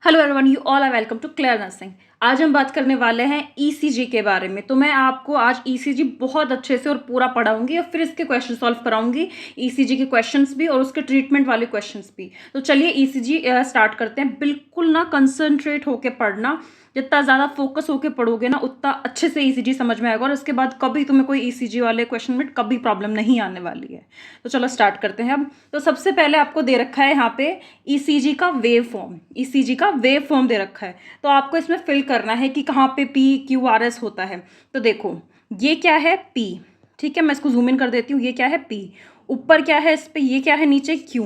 Hello everyone, you all are welcome to Clear Nursing. आज हम बात करने वाले हैं ईसीजी के बारे में। तो मैं आपको आज ईसीजी बहुत अच्छे से और पूरा पढ़ाऊंगी और फिर इसके क्वेश्चन सॉल्व कराऊंगी, ईसीजी के क्वेश्चंस भी और उसके ट्रीटमेंट वाले क्वेश्चंस भी। तो चलिए ईसीजी स्टार्ट करते हैं। बिल्कुल ना कंसंट्रेट होके पढ़ना, जितना ज़्यादा फोकस होके पढ़ोगे ना उतना अच्छे से ईसीजी समझ में आएगा और उसके बाद कभी तुम्हें कोई ईसीजी वाले क्वेश्चन में कभी प्रॉब्लम नहीं आने वाली है। तो चलो स्टार्ट करते हैं अब। तो सबसे पहले आपको दे रखा है यहाँ पे ईसीजी का वेव फॉर्म। ईसीजी का वेव फॉर्म दे रखा है, तो आपको इसमें फिल करना है कि कहाँ पे पी क्यू आर एस होता है। तो देखो ये क्या है पी, ठीक है, मैं इसको जूम इन कर देती हूँ। ये क्या है पी, ऊपर क्या है इस पे, ये क्या है नीचे क्यू,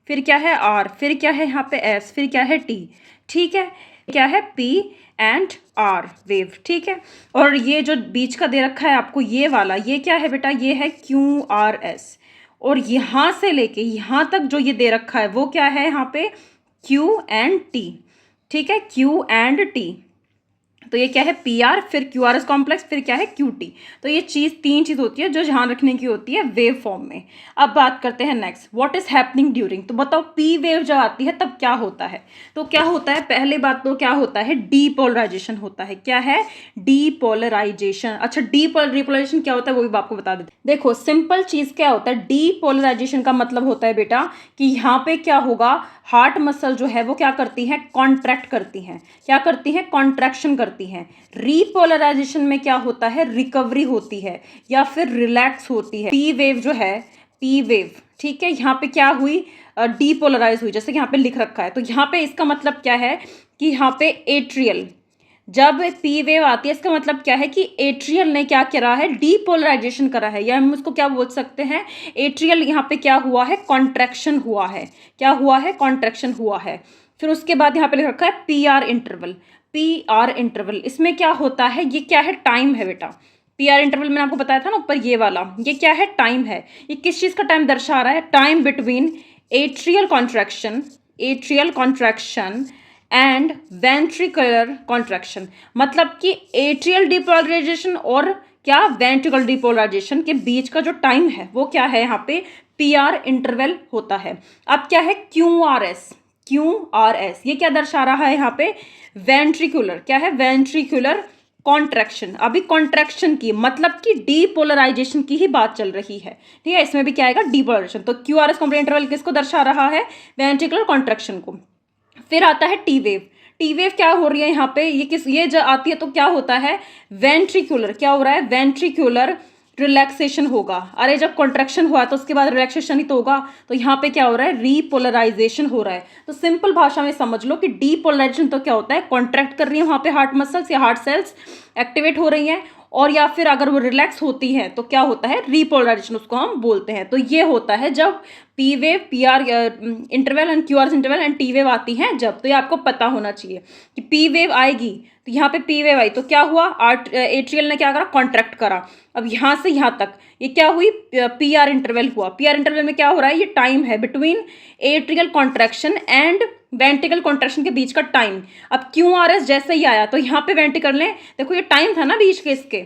फिर क्या है आर, फिर क्या है यहाँ पे एस, फिर क्या है टी, ठीक है। क्या है पी एंड आर वेव, ठीक है। और ये जो बीच का दे रखा है आपको ये वाला, ये क्या है बेटा, ये है क्यू आर एस। और यहाँ से लेके यहाँ तक जो ये दे रखा है वो क्या है यहाँ पे क्यू एंड टी, ठीक है, क्यू एंड टी। तो ये क्या है पी आर, फिर क्यू आर एस कॉम्प्लेक्स, फिर क्या है क्यू टी। तो ये तीन चीज़ होती है जो ध्यान रखने की होती है वेव फॉर्म में। अब बात करते हैं next, what is happening during. तो बताओ पी वेव जब आती है तब क्या होता है। तो क्या होता है, पहले बात तो क्या होता है, डीपोलराइजेशन होता है। क्या है, डीपोलराइजेशन। अच्छा डीपोलराइजेशन क्या होता है वो भी आपको बता देते। देखो सिंपल चीज़ क्या होता है, डीपोलराइजेशन का मतलब होता है बेटा कि यहाँ पे क्या होगा, हार्ट मसल जो है वो क्या करती है, कॉन्ट्रैक्ट करती हैं। क्या करती हैं, कॉन्ट्रैक्शन करती हैं। रीपोलराइजेशन में क्या होता है, रिकवरी होती है या फिर रिलैक्स होती है। पी वेव जो है, पी वेव, ठीक है, यहाँ पे क्या हुई, डीपोलराइज हुई, जैसे कि यहाँ पे लिख रखा है। तो यहाँ पे इसका मतलब क्या है कि यहाँ पे एट्रियल, जब पी वेव आती है इसका मतलब क्या है कि एट्रियल ने क्या करा है, डीपोलराइजेशन करा है, या हम उसको क्या बोल सकते हैं, एट्रियल यहाँ पे क्या हुआ है, कॉन्ट्रैक्शन हुआ है। क्या हुआ है, कॉन्ट्रैक्शन हुआ है। फिर उसके बाद यहाँ पे लिख रखा है P R interval. P R interval इसमें क्या होता है, ये क्या है, टाइम है बेटा। पी आर इंटरवल मैंने आपको बताया था ना ऊपर ये वाला, ये क्या है, टाइम है। ये किस चीज़ का टाइम दर्शा रहा है, time between atrial contraction, atrial contraction and ventricular contraction. मतलब कि एट्रियल डिपोलराइजेशन और क्या, वेंट्रिकुलर डिपोलराइजेशन के बीच का जो टाइम है वो क्या है, यहाँ पे पी आर इंटरवल होता है। अब क्या है Q R S, Q R S ये क्या दर्शा रहा है यहाँ पे, वेंट्रिकुलर, क्या है, वेंट्रिकुलर कॉन्ट्रैक्शन। अभी कॉन्ट्रैक्शन की मतलब कि डीपोलराइजेशन की ही बात चल रही है, ठीक है। इसमें भी क्या आएगा, डीपोलराइजेशन। तो Q R S complete interval किसको दर्शा रहा है, वेंट्रिकुलर कॉन्ट्रैक्शन को। फिर आता है टी वेव। टी वेव क्या हो रही है यहाँ पे, ये जो आती है तो क्या होता है, वेंट्रिकुलर, क्या हो रहा है, वेंट्रिकुलर रिलैक्सेशन होगा। अरे जब कॉन्ट्रैक्शन हुआ तो उसके बाद रिलैक्सेशन ही तो होगा। तो यहाँ पे क्या हो रहा है, रीपोलराइजेशन हो रहा है। तो सिंपल भाषा में समझ लो कि डीपोलराइजेशन तो क्या होता है, कॉन्ट्रैक्ट कर रही है वहाँ पे हार्ट मसल्स या हार्ट सेल्स एक्टिवेट हो रही हैं, और या फिर अगर वो रिलैक्स होती है तो क्या होता है, रीपोलराइजेशन उसको हम बोलते हैं। तो ये होता है जब P wave, P R interval and Q R interval and T wave आती हैं जब। तो ये आपको पता होना चाहिए कि पी वेव आएगी, तो यहाँ पे पी वेव आई तो क्या हुआ, एट्रियल ने क्या करा, कॉन्ट्रैक्ट करा। अब यहाँ से यहाँ तक ये क्या हुई, पी आर इंटरवल हुआ। पी आर इंटरवल में क्या हो रहा है, ये टाइम है between atrial contraction and ventricle contraction के बीच का टाइम। अब क्यू आर एस जैसे ही आया तो यहाँ पे वेंट्रिकल ने, देखो ये टाइम था ना बीच के इसके,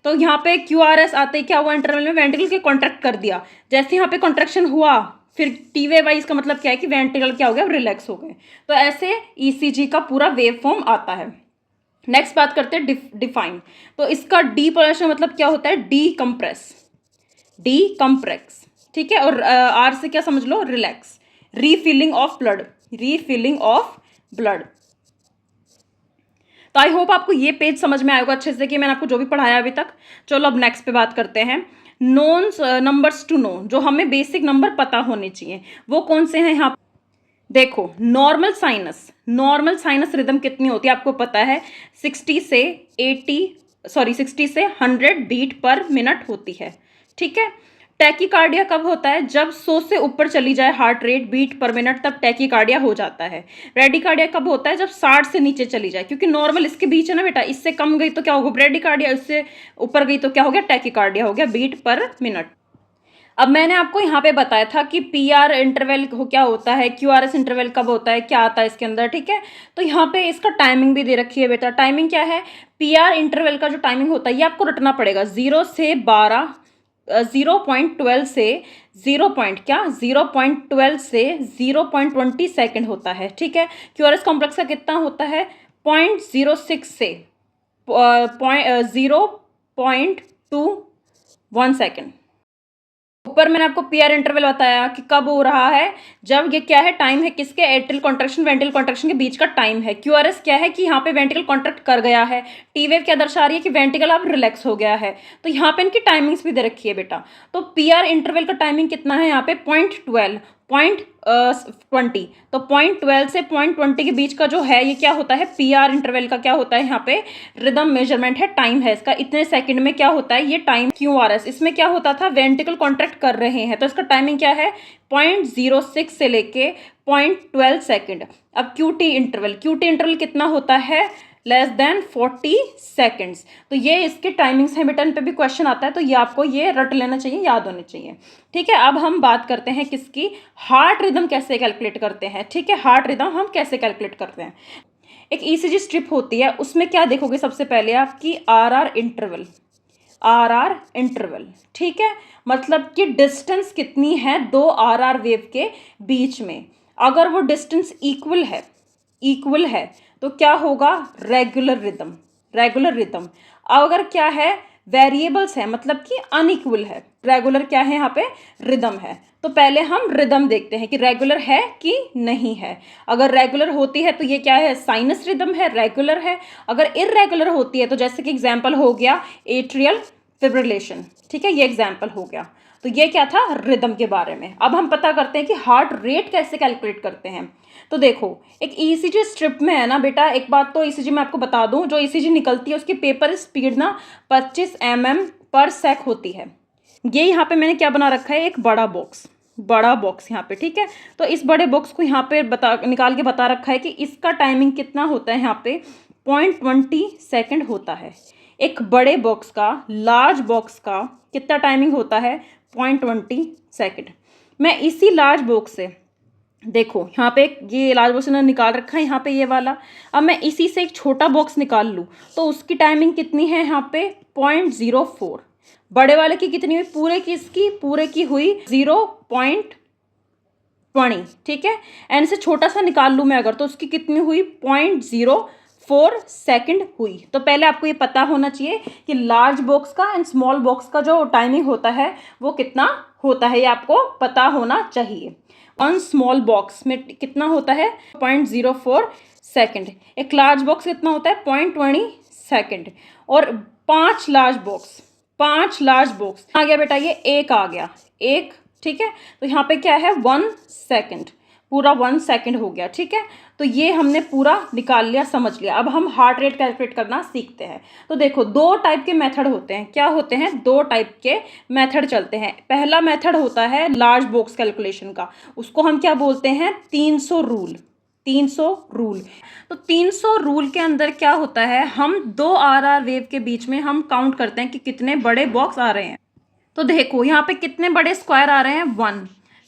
तो यहाँ पे क्यू आर एस आते ही क्या हुआ, इंटरवल में वेंट्रिकल के कॉन्ट्रैक्ट कर दिया। जैसे यहाँ पे कॉन्ट्रैक्शन हुआ फिर टी वेव आई, इसका मतलब क्या है कि वेंट्रिकल क्या हो गया, रिलैक्स हो गए। तो ऐसे ईसीजी का पूरा वेव फॉर्म आता है। नेक्स्ट बात करते हैं डिफाइन। तो इसका डीपोलराइजेशन मतलब क्या होता है, डी कंप्रेस, डी कंप्रेस, ठीक है। और आर से क्या समझ लो, relax, refilling of blood, refilling of blood. तो आई होप आपको ये पेज समझ में आएगा अच्छे से कि मैंने आपको जो भी पढ़ाया अभी तक। चलो अब नेक्स्ट पे बात करते हैं, नोन्स नंबर्स टू नो, जो हमें बेसिक नंबर पता होने चाहिए वो कौन से हैं यहाँ। देखो normal sinus, normal sinus rhythm कितनी होती है आपको पता है, 60 से 100 बीट पर मिनट होती है, ठीक है। टैकीकार्डिया कब होता है, जब 100 से ऊपर चली जाए heart rate beat per minute, तब टैकीकार्डिया हो जाता है। ब्रेडिकार्डिया कब होता है, जब 60 से नीचे चली जाए, क्योंकि नॉर्मल इसके बीच है ना बेटा, इससे कम गई तो क्या होगा ब्रेडिकार्डिया, इससे ऊपर गई तो क्या हो गया, टैकीकार्डिया हो गया, बीट पर मिनट। अब मैंने आपको यहाँ पे बताया था कि पी आर इंटरवल क्या होता है, क्यू आर एस इंटरवल कब होता है, क्या आता है इसके अंदर, ठीक है। तो यहाँ पे इसका टाइमिंग भी दे रखी है बेटा। टाइमिंग क्या है, पी आर इंटरवल का जो टाइमिंग होता है ये आपको रटना पड़ेगा, 0 से 12 0.12 से 0.12 से 0.20 सेकंड होता है, ठीक है। क्यूआरएस कॉम्प्लेक्स का कितना होता है, 0.06 से 0.21 सेकंड। ऊपर मैंने आपको पीआर इंटरवल बताया कि कब हो रहा है, जब ये क्या है, टाइम है किसके, एट्रियल कॉन्ट्रैक्शन वेंट्रिकल कॉन्ट्रैक्शन के बीच का टाइम है। क्यूआरएस क्या है कि यहाँ पे वेंट्रिकल कॉन्ट्रैक्ट कर गया है, टी वेव क्या दर्शा रही है कि वेंट्रिकल अब रिलैक्स हो गया है। तो यहाँ पे इनकी टाइमिंग्स भी दे रखी है बेटा। तो पीआर इंटरवल का टाइमिंग कितना है यहाँ पे, 0.20 तो 0.12 से 0.20 के बीच का जो है ये क्या होता है, पीआर इंटरवल का क्या होता है, यहाँ पे रिदम मेजरमेंट है, टाइम है इसका, इतने सेकंड में क्या होता है ये टाइम। क्यूआरएस इसमें क्या होता था, वेंट्रिकल कॉन्ट्रैक्ट कर रहे हैं तो इसका टाइमिंग क्या है, 0.06 से लेके 0.12 सेकंड। अब क्यूटी इंटरवल कितना होता है, लेस देन 40 सेकेंड्स। तो ये इसके टाइमिंग्स हैं बेटा, इन पे भी क्वेश्चन आता है तो ये आपको ये रट लेना चाहिए, याद होने चाहिए, ठीक है। अब हम बात करते हैं किसकी, हार्ट रिदम कैसे कैलकुलेट करते हैं, ठीक है। हार्ट रिदम हम कैसे कैलकुलेट करते हैं, एक ईसीजी स्ट्रिप होती है, उसमें क्या देखोगे सबसे पहले आपकी आर इंटरवल, ठीक है। मतलब कि डिस्टेंस कितनी है दो आर वेव के बीच में। अगर वो डिस्टेंस इक्वल है तो क्या होगा, रेगुलर रिदम। अगर क्या है, वेरिएबल्स है मतलब कि अनइक्वल है, रेगुलर क्या है यहाँ पे, रिदम है। तो पहले हम रिदम देखते हैं कि रेगुलर है कि नहीं है। अगर रेगुलर होती है तो ये क्या है, साइनस रिदम है, रेगुलर है। अगर इररेगुलर होती है तो जैसे कि एग्जाम्पल हो गया एट्रियल फिब्रिलेशन, ठीक है, ये एग्जाम्पल हो गया। तो ये क्या था, रिदम के बारे में। अब हम पता करते हैं कि हार्ट रेट कैसे कैलकुलेट करते हैं। तो देखो एक ईसीजी स्ट्रिप में है ना बेटा, एक बात तो ईसीजी मैं आपको बता दूं, जो ईसीजी निकलती है उसकी पेपर स्पीड ना 25 mm पर सेक होती है। ये यहाँ पे मैंने क्या बना रखा है, एक बड़ा बॉक्स यहाँ पे, ठीक है। तो इस बड़े बॉक्स को यहाँ पे निकाल के बता रखा है कि इसका टाइमिंग कितना होता है, यहाँ पे 0.20 सेकेंड होता है। एक बड़े बॉक्स का, लार्ज बॉक्स का कितना टाइमिंग होता है, 0.20 सेकेंड। मैं इसी लार्ज बॉक्स से, देखो यहाँ पे ये लार्ज बॉक्स ने निकाल रखा है यहाँ पे ये वाला, अब मैं इसी से एक छोटा बॉक्स निकाल लूँ तो उसकी टाइमिंग कितनी है यहाँ पे, 0.04। बड़े वाले की कितनी हुई, पूरे की हुई 0.20, ठीक है। एंड से छोटा सा निकाल लूँ मैं अगर, तो उसकी कितनी हुई, 0.04 सेकंड हुई। तो पहले आपको ये पता होना चाहिए कि लार्ज बॉक्स का एंड स्मॉल बॉक्स का जो टाइमिंग होता है वो कितना होता है, ये आपको पता होना चाहिए। ऑन स्मॉल बॉक्स में कितना होता है, 0.04 सेकंड। एक लार्ज बॉक्स कितना होता है, 0.20 सेकंड। और 5 लार्ज बॉक्स आ गया बेटा, ये एक आ गया, एक, ठीक है। तो यहाँ पे क्या है, 1 सेकंड, पूरा 1 सेकंड हो गया, ठीक है। तो ये हमने पूरा निकाल लिया, समझ लिया। अब हम हार्ट रेट कैलकुलेट करना सीखते हैं। तो देखो 2 टाइप के मेथड होते हैं, क्या होते हैं, 2 टाइप के मेथड चलते हैं। पहला मेथड होता है लार्ज बॉक्स कैलकुलेशन का, उसको हम क्या बोलते हैं, 300 रूल। तो 300 रूल के अंदर क्या होता है, हम 2 आर वेव के बीच में हम काउंट करते हैं कि कितने बड़े बॉक्स आ रहे हैं। तो देखो यहाँ पे कितने बड़े स्क्वायर आ रहे हैं, 1,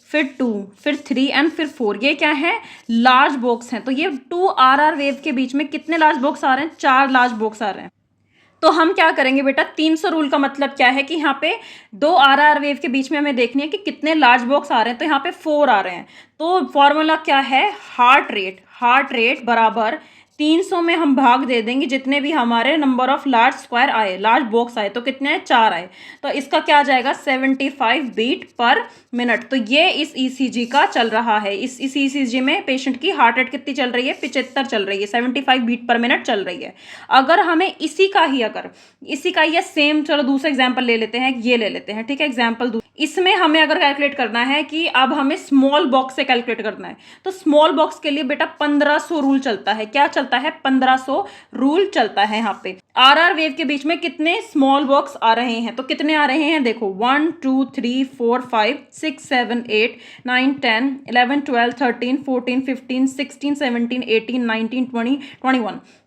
फिर 2, फिर 3 एंड फिर 4, ये क्या है, लार्ज बॉक्स हैं। तो ये 2 आर वेव के बीच में कितने लार्ज बॉक्स आ रहे हैं, 4 लार्ज बॉक्स आ रहे हैं। तो हम क्या करेंगे बेटा, 300 रूल का मतलब क्या है कि यहाँ पे 2 आर वेव के बीच में हमें देखनी है कि कितने लार्ज बॉक्स आ रहे हैं। तो यहाँ पे 4 आ रहे हैं। तो फॉर्मूला क्या है, हार्ट रेट बराबर 300 में हम भाग दे देंगे जितने भी हमारे नंबर ऑफ लार्ज स्क्वायर आए, लार्ज बॉक्स आए, तो कितने आए, 4 आए। तो इसका क्या आ जाएगा, 75 बीट पर मिनट। तो ये इस ईसीजी का चल रहा है। इस ईसीजी में पेशेंट की हार्ट रेट कितनी चल रही है, 75 चल रही है, 75 बीट पर मिनट चल रही है। अगर हमें इसी का ही या सेम, चलो दूसरा एग्जाम्पल ले लेते हैं, ये ले लेते हैं, ठीक है, एग्जाम्पल इसमें हमें अगर कैलकुलेट करना है कि अब हमें स्मॉल बॉक्स से कैलकुलेट करना है, तो स्मॉल बॉक्स के लिए बेटा 1500 रूल चलता है। क्या चलता है, 1500 रूल चलता है। यहाँ पे आर वेव के बीच में कितने स्मॉल बॉक्स आ रहे हैं, तो कितने आ रहे हैं, देखो 1 2 3 4 5 6 7 8 9 10 11 12 13 14 15 16 17 18 19 20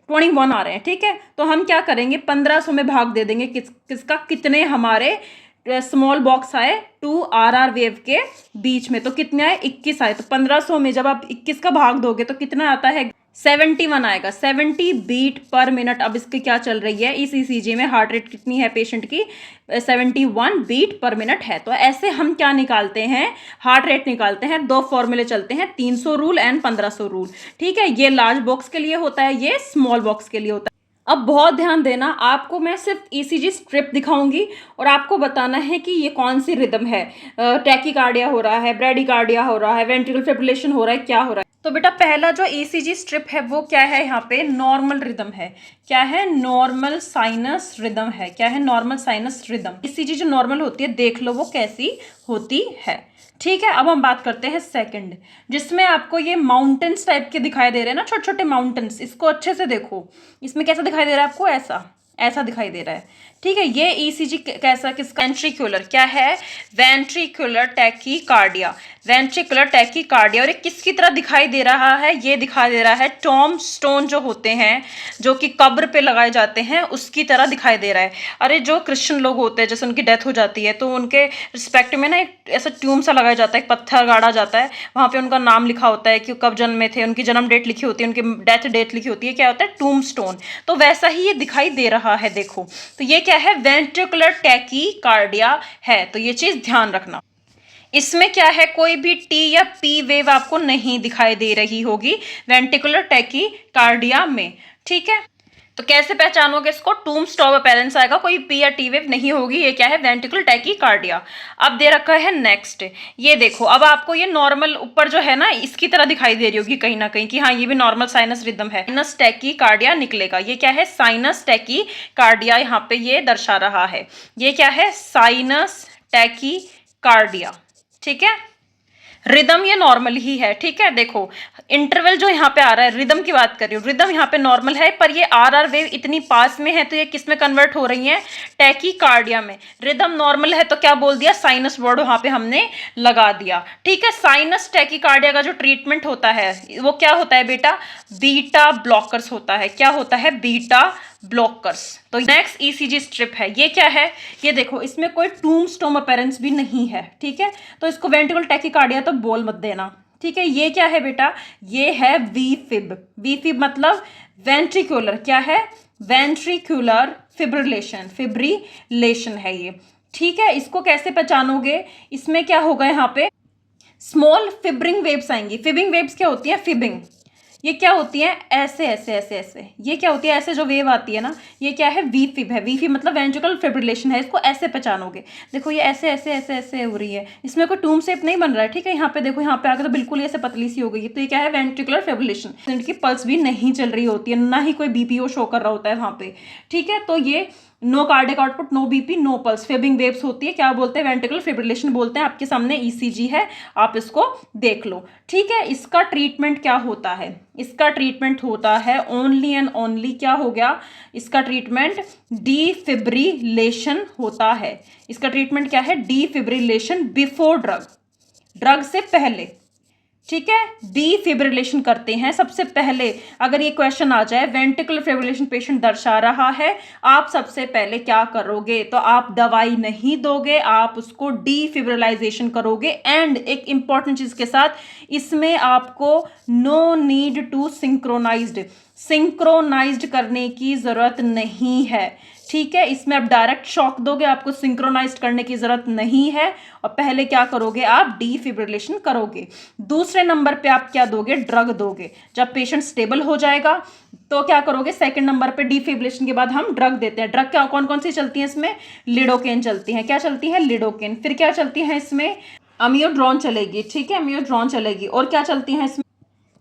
21 आ रहे हैं, ठीक है। तो हम क्या करेंगे, 1500 में भाग दे देंगे किसका, कितने हमारे स्मॉल बॉक्स आए 2 आर वेव के बीच में। तो कितने आए, 21 आए। तो 1500 में जब आप 21 का भाग दोगे तो कितना आता है, 71 आएगा, 70 बीट पर मिनट। अब इसकी क्या चल रही है, इस ईसीजी में हार्ट रेट कितनी है पेशेंट की, 71 बीट पर मिनट है। तो ऐसे हम क्या निकालते हैं, हार्ट रेट निकालते हैं। दो फॉर्मूले चलते हैं, 300 रूल एंड 1500 रूल। ठीक है, ये लार्ज बॉक्स के लिए होता है, ये स्मॉल बॉक्स के लिए होता है। अब बहुत ध्यान देना, आपको मैं सिर्फ ईसीजी स्ट्रिप दिखाऊंगी और आपको बताना है कि ये कौन सी रिदम है, टैकीकार्डिया हो रहा है, ब्रेडिकार्डिया हो रहा है, वेंट्रिकल फिब्रिलेशन हो रहा है, क्या हो रहा है। तो बेटा पहला जो ईसीजी स्ट्रिप है वो क्या है, यहाँ पे नॉर्मल रिदम है। क्या है, नॉर्मल साइनस रिदम है। क्या है, नॉर्मल साइनस रिदम। ईसीजी जो नॉर्मल होती है देख लो वो कैसी होती है। ठीक है, अब हम बात करते हैं सेकंड, जिसमें आपको ये माउंटेन्स टाइप के दिखाई दे रहे हैं ना, छोटे छोटे माउंटेन्स। इसको अच्छे से देखो, इसमें कैसा दिखाई दे रहा है आपको, ऐसा ऐसा दिखाई दे रहा है। ठीक है, ये ईसीजी कैसा, किसका, वेंट्रिकुलर। क्या है, वेंट्रिकुलर टैकीकार्डिया, वेंट्रिकुलर टैकीकार्डिया। और ये किसकी तरह दिखाई दे रहा है, ये दिखाई दे रहा है टॉम स्टोन जो होते हैं, जो कि कब्र पे लगाए जाते हैं, उसकी तरह दिखाई दे रहा है। अरे जो क्रिश्चियन लोग होते हैं, जैसे उनकी डेथ हो जाती है तो उनके रिस्पेक्ट में ना एक ऐसा ट्यूम सा लगाया जाता है, एक पत्थर गाड़ा जाता है, वहाँ पे उनका नाम लिखा होता है कि कब जन्मे थे, उनकी जन्म डेट लिखी होती है, उनकी डेथ डेट लिखी होती है। क्या होता है, टूम स्टोन। तो वैसा ही ये दिखाई दे रहा है, देखो। तो ये क्या है, वेंट्रिकुलर टैकीकार्डिया है। तो ये चीज ध्यान रखना। इसमें क्या है, कोई भी टी या पी वेव आपको नहीं दिखाई दे रही होगी वेंट्रिकुलर टैकीकार्डिया में। ठीक है, तो कैसे पहचानोगे इसको, टूम स्टॉप अपीयरेंस आएगा, कोई पी या टी वेव नहीं होगी। ये क्या है, वेंट्रिकुलर टैकीकार्डिया। अब दे रखा है नेक्स्ट, ये देखो। अब आपको ये नॉर्मल ऊपर जो है ना, इसकी तरह दिखाई दे रही होगी कहीं ना कहीं कि हाँ ये भी नॉर्मल साइनस रिदम है, साइनस टैकीकार्डिया निकलेगा। ये क्या है, साइनस टैकीकार्डिया, यहाँ पे ये दर्शा रहा है। ये क्या है, साइनस टैकीकार्डिया। ठीक है, रिदम ये नॉर्मल ही है। ठीक है, देखो इंटरवल जो यहाँ पे आ रहा है, रिदम की बात कर रही हूँ, रिदम यहाँ पे नॉर्मल है, पर ये आर वेव इतनी पास में है तो ये किस में कन्वर्ट हो रही है, टैकीकार्डिया में। रिदम नॉर्मल है तो क्या बोल दिया, साइनस वर्ड वहां पे हमने लगा दिया। ठीक है, साइनस टैकीकार्डिया का जो ट्रीटमेंट होता है वो क्या होता है बेटा, बीटा ब्लॉकर्स होता है। क्या होता है, बीटा ब्लॉकर्स। तो नेक्स्ट ईसीजी स्ट्रिप है, ये क्या है, ये देखो इसमें कोई टूम स्टोम अपीयरेंस भी नहीं है। ठीक है, तो इसको वेंट्रिकुलर टैकीकार्डिया तो बोल मत देना। ठीक है, ये क्या है बेटा, ये है वी फिब। वी फिब मतलब वेंट्रिकुलर, क्या है, वेंट्रिकुलर फिब्रिलेशन, फिब्रिलेशन है ये। ठीक है, इसको कैसे पहचानोगे, इसमें क्या होगा, यहाँ पे स्मॉल फिब्रिंग वेव्स आएंगी। फिबिंग वेव्स क्या होती है, फिबिंग ये क्या होती है, ऐसे ऐसे ऐसे ऐसे, ये क्या होती है, ऐसे जो वेव आती है ना, ये क्या है, वी फिब है। वी फिब मतलब वेंट्रिकुलर फिब्रिलेशन है, इसको ऐसे पहचानोगे। देखो ये ऐसे ऐसे ऐसे ऐसे हो रही है, इसमें कोई टूम शेप नहीं बन रहा है। ठीक है, यहाँ पे देखो, यहाँ पे आकर तो बिल्कुल ऐसे पतली सी हो गई है। तो ये क्या है, वेंट्रिकुलर फिब्रिलेशन। पेशेंट की पल्स भी नहीं चल रही होती है, ना ही कोई बीपीओ शो कर रहा होता है वहाँ पे। ठीक है, तो ये no cardiac output, no BP, no pulse, फिबिंग वेव्स होती है। क्या बोलते हैं, वेंट्रिकुलर फिब्रिलेशन बोलते हैं। आपके सामने ईसीजी है, आप इसको देख लो। ठीक है, इसका ट्रीटमेंट क्या होता है, इसका ट्रीटमेंट होता है ओनली एंड ओनली, क्या हो गया, इसका ट्रीटमेंट डिफिब्रिलेशन होता है। इसका ट्रीटमेंट क्या है, डिफिब्रिलेशन बिफोर ड्रग, ड्रग से पहले। ठीक है, डिफिब्रिलेशन करते हैं सबसे पहले। अगर ये क्वेश्चन आ जाए, वेंट्रिकुलर फिब्रिलेशन पेशेंट दर्शा रहा है, आप सबसे पहले क्या करोगे, तो आप दवाई नहीं दोगे, आप उसको डिफिब्रिलाइजेशन करोगे। एंड एक इंपॉर्टेंट चीज के साथ, इसमें आपको नो नीड टू सिंक्रोनाइज्ड करने की जरूरत नहीं है। ठीक है, इसमें आप डायरेक्ट शॉक दोगे, आपको सिंक्रोनाइज करने की जरूरत नहीं है। और पहले क्या करोगे, आप डिफिब्रिलेशन करोगे। दूसरे नंबर पे आप क्या दोगे, ड्रग दोगे। जब पेशेंट स्टेबल हो जाएगा तो क्या करोगे, सेकंड नंबर पे डिफिब्रिलेशन के बाद हम ड्रग देते हैं। ड्रग क्या कौन कौन सी चलती है इसमें, लिडोकेन चलती है। क्या चलती है, लिडोकेन। फिर क्या चलती है इसमें, अमियोड्रोन चलेगी। ठीक है, अमियोड्रोन चलेगी। और क्या चलती है इसमें,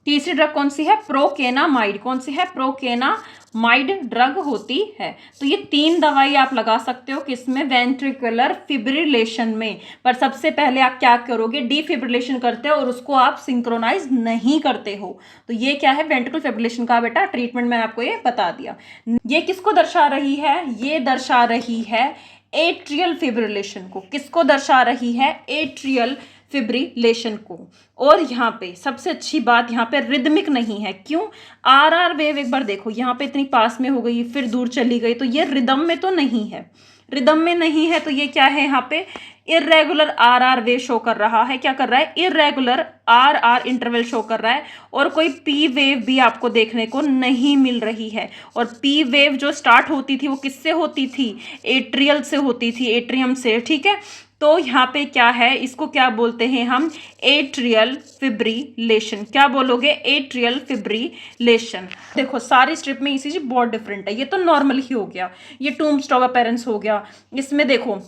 तीसरी ड्रग कौन सी है, प्रोकेनामाइड। कौन सी है, प्रोकेनामाइड ड्रग होती है। तो ये 3 दवाई आप लगा सकते हो किसमें, वेंट्रिकुलर फिब्रिलेशन में। पर सबसे पहले आप क्या करोगे, डिफिब्रिलेशन करते हो और उसको आप सिंक्रोनाइज नहीं करते हो। तो ये क्या है, वेंट्रिकुलर फिब्रिलेशन का बेटा ट्रीटमेंट मैंने आपको ये बता दिया। ये किसको दर्शा रही है, ये दर्शा रही है एट्रियल फिब्रिलेशन को। किसको दर्शा रही है, एट्रियल फिब्रिलेशन को। और यहाँ पे सबसे अच्छी बात, यहाँ पे रिदमिक नहीं है। क्यों, आर वेव एक बार देखो, यहाँ पे इतनी पास में हो गई फिर दूर चली गई, तो ये रिदम में तो नहीं है, रिदम में नहीं है। तो ये क्या है, यहाँ पे irregular R R wave show कर रहा है, क्या कर रहा है, irregular R R interval show कर रहा है, और कोई पी वेव भी आपको देखने को नहीं मिल रही है। और पी वेव जो स्टार्ट होती थी वो किससे होती थी, एट्रियल से होती थी, एट्रियम से, ठीक है। तो यहाँ पे क्या है, इसको क्या बोलते हैं हम, एट्रियल फिब्रिलेशन। क्या बोलोगे, एट्रियल फिब्रिलेशन। देखो सारी स्ट्रिप में ईसीजी बहुत डिफरेंट है, ये तो नॉर्मल ही हो गया, ये टूम्बस्टॉक अपीयरेंस हो गया। इसमें देखो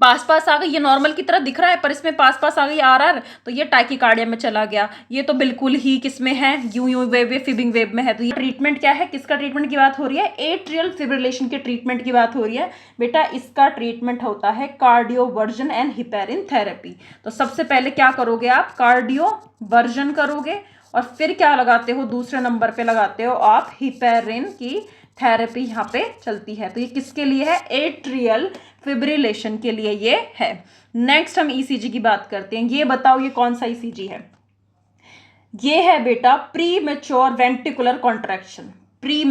पास पास आ गई, ये नॉर्मल की तरह दिख रहा है पर इसमें पास पास आ गई आर आर, तो ये टाइकिकार्डिया में चला गया। ये तो बिल्कुल ही किसमें है, यूं यूं वेव फिबिंग वेव में है। तो ये ट्रीटमेंट क्या है, किसका ट्रीटमेंट की बात हो रही है, एट्रियल फिब्रिलेशन के ट्रीटमेंट की बात हो रही है बेटा। इसका ट्रीटमेंट होता है कार्डियोवर्जन एंड हिपेरिन थेरेपी। तो सबसे पहले क्या करोगे आप, कार्डियोवर्जन करोगे, और फिर क्या लगाते हो, दूसरे नंबर पे लगाते हो आप हिपेरिन की थेरेपी यहाँ पे चलती है। तो ये किसके लिए है, एट्रियल फिब्रिलेशन के लिए ये है। नेक्स्ट हम ईसीजी की बात करते हैं। ये बताओ ये कौन सा ईसीजी है, ये है बेटा pre mature ventricular contraction. Pre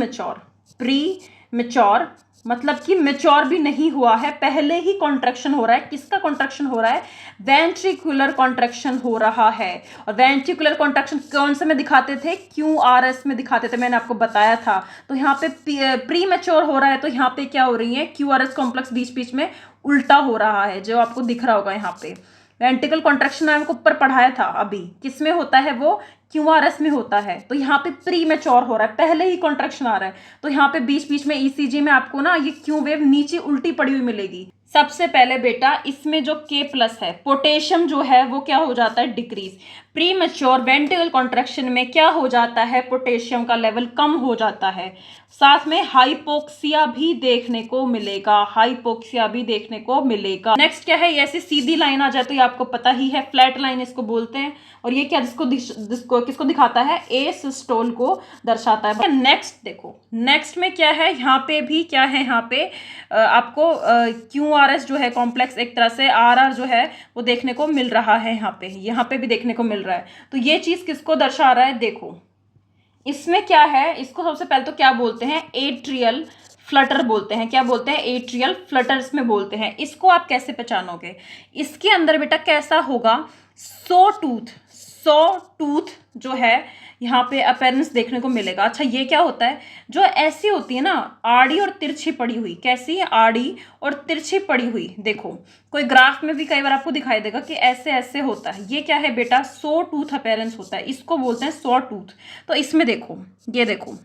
mature मतलब कि मेच्योर भी नहीं हुआ है, पहले ही कॉन्ट्रैक्शन हो रहा है। किसका कॉन्ट्रैक्शन हो रहा है, वेंट्रिकुलर कॉन्ट्रैक्शन हो रहा है। और वेंट्रिकुलर कॉन्ट्रैक्शन कौन से में दिखाते थे, QRS में दिखाते थे, मैंने आपको बताया था। तो यहाँ पे प्री मेच्योर हो रहा है, तो यहाँ पे क्या हो रही है, QRS कॉम्प्लेक्स बीच बीच में उल्टा हो रहा है, जो आपको दिख रहा होगा यहाँ पे। वेंट्रिकल कॉन्ट्रैक्शन आपको ऊपर पढ़ाया था अभी, किस में होता है वो, QRS में होता है। तो यहाँ पे प्री मेच्योर हो रहा है, पहले ही कॉन्ट्रैक्शन आ रहा है, तो यहाँ पे बीच बीच में ईसीजी में आपको ना ये क्यू वेव नीचे उल्टी पड़ी हुई मिलेगी। सबसे पहले बेटा इसमें जो K+ है, पोटेशियम जो है वो क्या हो जाता है, decrease. Pre mature ventricle contraction में क्या हो जाता है, पोटेशियम का लेवल कम हो जाता है। साथ में हाइपोक्सिया भी देखने को मिलेगा, हाइपोक्सिया भी देखने को मिलेगा। नेक्स्ट क्या है, ये ऐसी सीधी लाइन आ जाए तो ये आपको पता ही है, फ्लैट लाइन इसको बोलते हैं। और ये क्या जिसको किसको दिखाता है, एसिस्टोल को दर्शाता है। नेक्स्ट देखो, नेक्स्ट में क्या है, यहाँ पे भी क्या है, यहाँ पे आपको QRS जो है कॉम्प्लेक्स, एक तरह से RR जो है वो देखने को मिल रहा है, यहाँ पे भी देखने को मिल रहा है। तो ये चीज किसको दर्शा रहा है, देखो इसमें क्या है, इसको सबसे पहले तो क्या बोलते हैं, एट्रियल फ्लटर बोलते हैं। क्या बोलते हैं, एट्रियल फ्लटर इसमें बोलते हैं। इसको आप कैसे पहचानोगे, इसके अंदर बेटा कैसा होगा, सो टूथ जो है यहाँ पे अपीयरेंस देखने को मिलेगा। अच्छा ये क्या होता है, जो ऐसी होती है ना आड़ी और तिरछी पड़ी हुई, कैसी है, आड़ी और तिरछी पड़ी हुई। देखो कोई ग्राफ में भी कई बार आपको दिखाई देगा कि ऐसे ऐसे होता है, ये क्या है बेटा, सो टूथ अपीयरेंस होता है, इसको बोलते हैं सो टूथ। तो इसमें देखो, ये देखो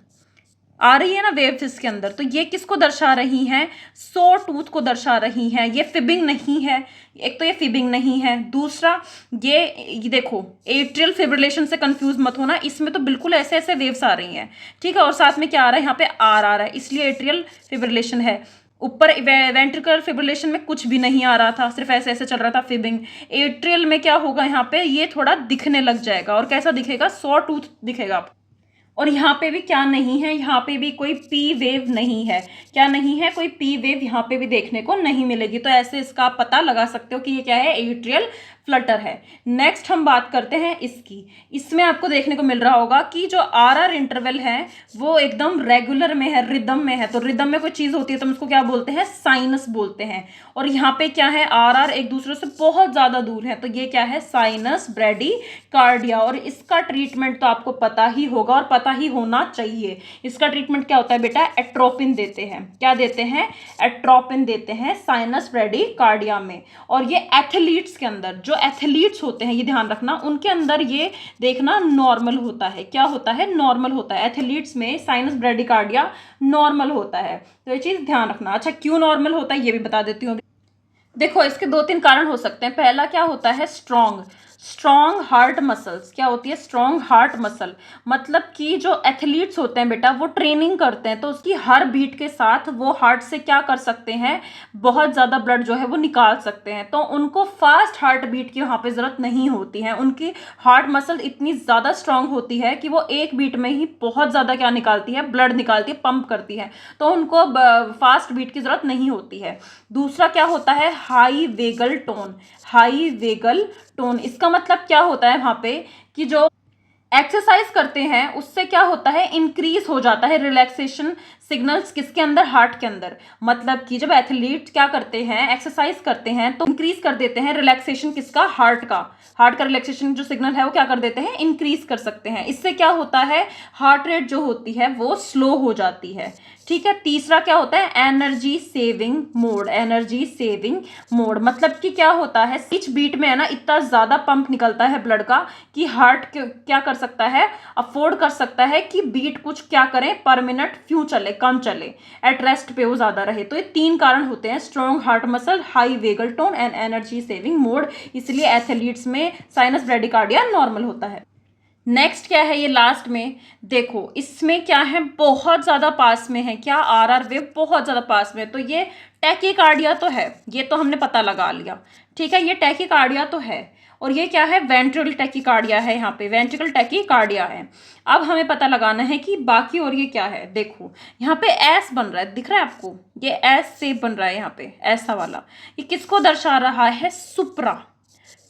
आ रही है ना वेव्स इसके अंदर, तो ये किसको दर्शा रही हैं, सो टूथ को दर्शा रही हैं। ये फिबिंग नहीं है, एक तो ये फिबिंग नहीं है, दूसरा ये देखो एट्रियल फिब्रिलेशन से कंफ्यूज मत होना, इसमें तो बिल्कुल ऐसे ऐसे वेव्स आ रही हैं, ठीक है। और साथ में क्या आ रहा है, यहाँ पे आर आ रहा है, इसलिए एट्रियल फिब्रिलेशन है। ऊपर वेंट्रिकुलर फिब्रिलेशन में कुछ भी नहीं आ रहा था, सिर्फ ऐसे ऐसे चल रहा था फिबिंग। एट्रियल में क्या होगा, यहाँ पे ये थोड़ा दिखने लग जाएगा, और कैसा दिखेगा, सो टूथ दिखेगा आपको। और यहाँ पे भी क्या नहीं है, यहाँ पे भी कोई पी वेव नहीं है, क्या नहीं है, कोई पी वेव यहाँ पे भी देखने को नहीं मिलेगी। तो ऐसे इसका आप पता लगा सकते हो कि ये क्या है, एट्रियल फ्लटर है। नेक्स्ट हम बात करते हैं इसकी, इसमें आपको देखने को मिल रहा होगा कि जो RR इंटरवल है वो एकदम रेगुलर में है, रिदम में है। तो रिदम में कोई चीज़ होती है तो हम उसको क्या बोलते हैं, साइनस बोलते हैं। और यहाँ पे क्या है, RR एक दूसरे से बहुत ज़्यादा दूर है, तो ये क्या है, साइनस ब्रैडीकार्डिया। और इसका ट्रीटमेंट तो आपको पता ही होगा और पता ही होना चाहिए। इसका ट्रीटमेंट क्या होता है बेटा, एट्रोपिन देते हैं। क्या देते हैं, एट्रोपिन देते हैं साइनस ब्रैडीकार्डिया में। और ये एथलीट्स के अंदर, जो एथलीट्स होते हैं ये ध्यान रखना, उनके अंदर ये देखना नॉर्मल होता है। क्या होता है, नॉर्मल होता है। एथलीट्स में साइनस ब्रैडीकार्डिया नॉर्मल होता है, तो ये चीज़ ध्यान रखना। अच्छा क्यों नॉर्मल होता है ये भी बता देती हूँ। देखो इसके 2-3 कारण हो सकते हैं। पहला क्या होता है, स्ट्रॉन्ग हार्ट मसल्स। क्या होती है, स्ट्रॉन्ग हार्ट मसल, मतलब कि जो एथलीट्स होते हैं बेटा वो ट्रेनिंग करते हैं, तो उसकी हर बीट के साथ वो हार्ट से क्या कर सकते हैं, बहुत ज़्यादा ब्लड जो है वो निकाल सकते हैं। तो उनको फास्ट हार्ट बीट की वहाँ पे ज़रूरत नहीं होती है। उनकी हार्ट मसल इतनी ज़्यादा स्ट्रांग होती है कि वो एक बीट में ही बहुत ज़्यादा क्या निकालती है, ब्लड निकालती है, पंप करती है, तो उनको फास्ट बीट की ज़रूरत नहीं होती है। दूसरा क्या होता है, हाई वेगल टोन। इसका मतलब क्या होता है वहाँ पे कि जो एक्सरसाइज करते हैं उससे क्या होता है, इंक्रीज हो जाता है रिलैक्सेशन सिग्नल्स किसके अंदर, हार्ट के अंदर। मतलब कि जब एथलीट क्या करते हैं, एक्सरसाइज करते हैं तो इंक्रीज कर देते हैं रिलैक्सेशन किसका, हार्ट का। हार्ट का रिलैक्सेशन जो सिग्नल है वो क्या कर देते हैं, इंक्रीज कर सकते हैं। इससे क्या होता है, हार्ट रेट जो होती है वो स्लो हो जाती है। ठीक है। तीसरा क्या होता है, energy saving mode. Energy saving mode मतलब कि क्या होता है, ईच बीट में है ना इतना ज्यादा पंप निकलता है ब्लड का कि हार्ट क्या कर सकता है, अफोर्ड कर सकता है कि बीट कुछ क्या करें, पर मिनट क्यों चले, कम चले, एट रेस्ट पे वो ज्यादा रहे। तो ये 3 कारण होते हैं, strong heart muscle, high vagal tone and energy saving mode. इसलिए एथलीट्स में साइनस ब्रेडिकार्डिया नॉर्मल होता है। नेक्स्ट क्या है, ये लास्ट में देखो इसमें क्या है, बहुत ज़्यादा पास में है, क्या आरआर वेव बहुत ज़्यादा पास में है। तो ये टैकीकार्डिया तो है, ये तो हमने पता लगा लिया। ठीक है, ये टैकीकार्डिया तो है। और ये क्या है, वेंट्रिकल टैकीकार्डिया है, यहाँ पे वेंट्रिकल टैकीकार्डिया है। अब हमें पता लगाना है कि बाकी और ये क्या है। देखो यहाँ पे एस बन रहा है, दिख रहा है आपको, ये एस शेप बन रहा है यहाँ पे, ऐसा वाला। ये किसको दर्शा रहा है,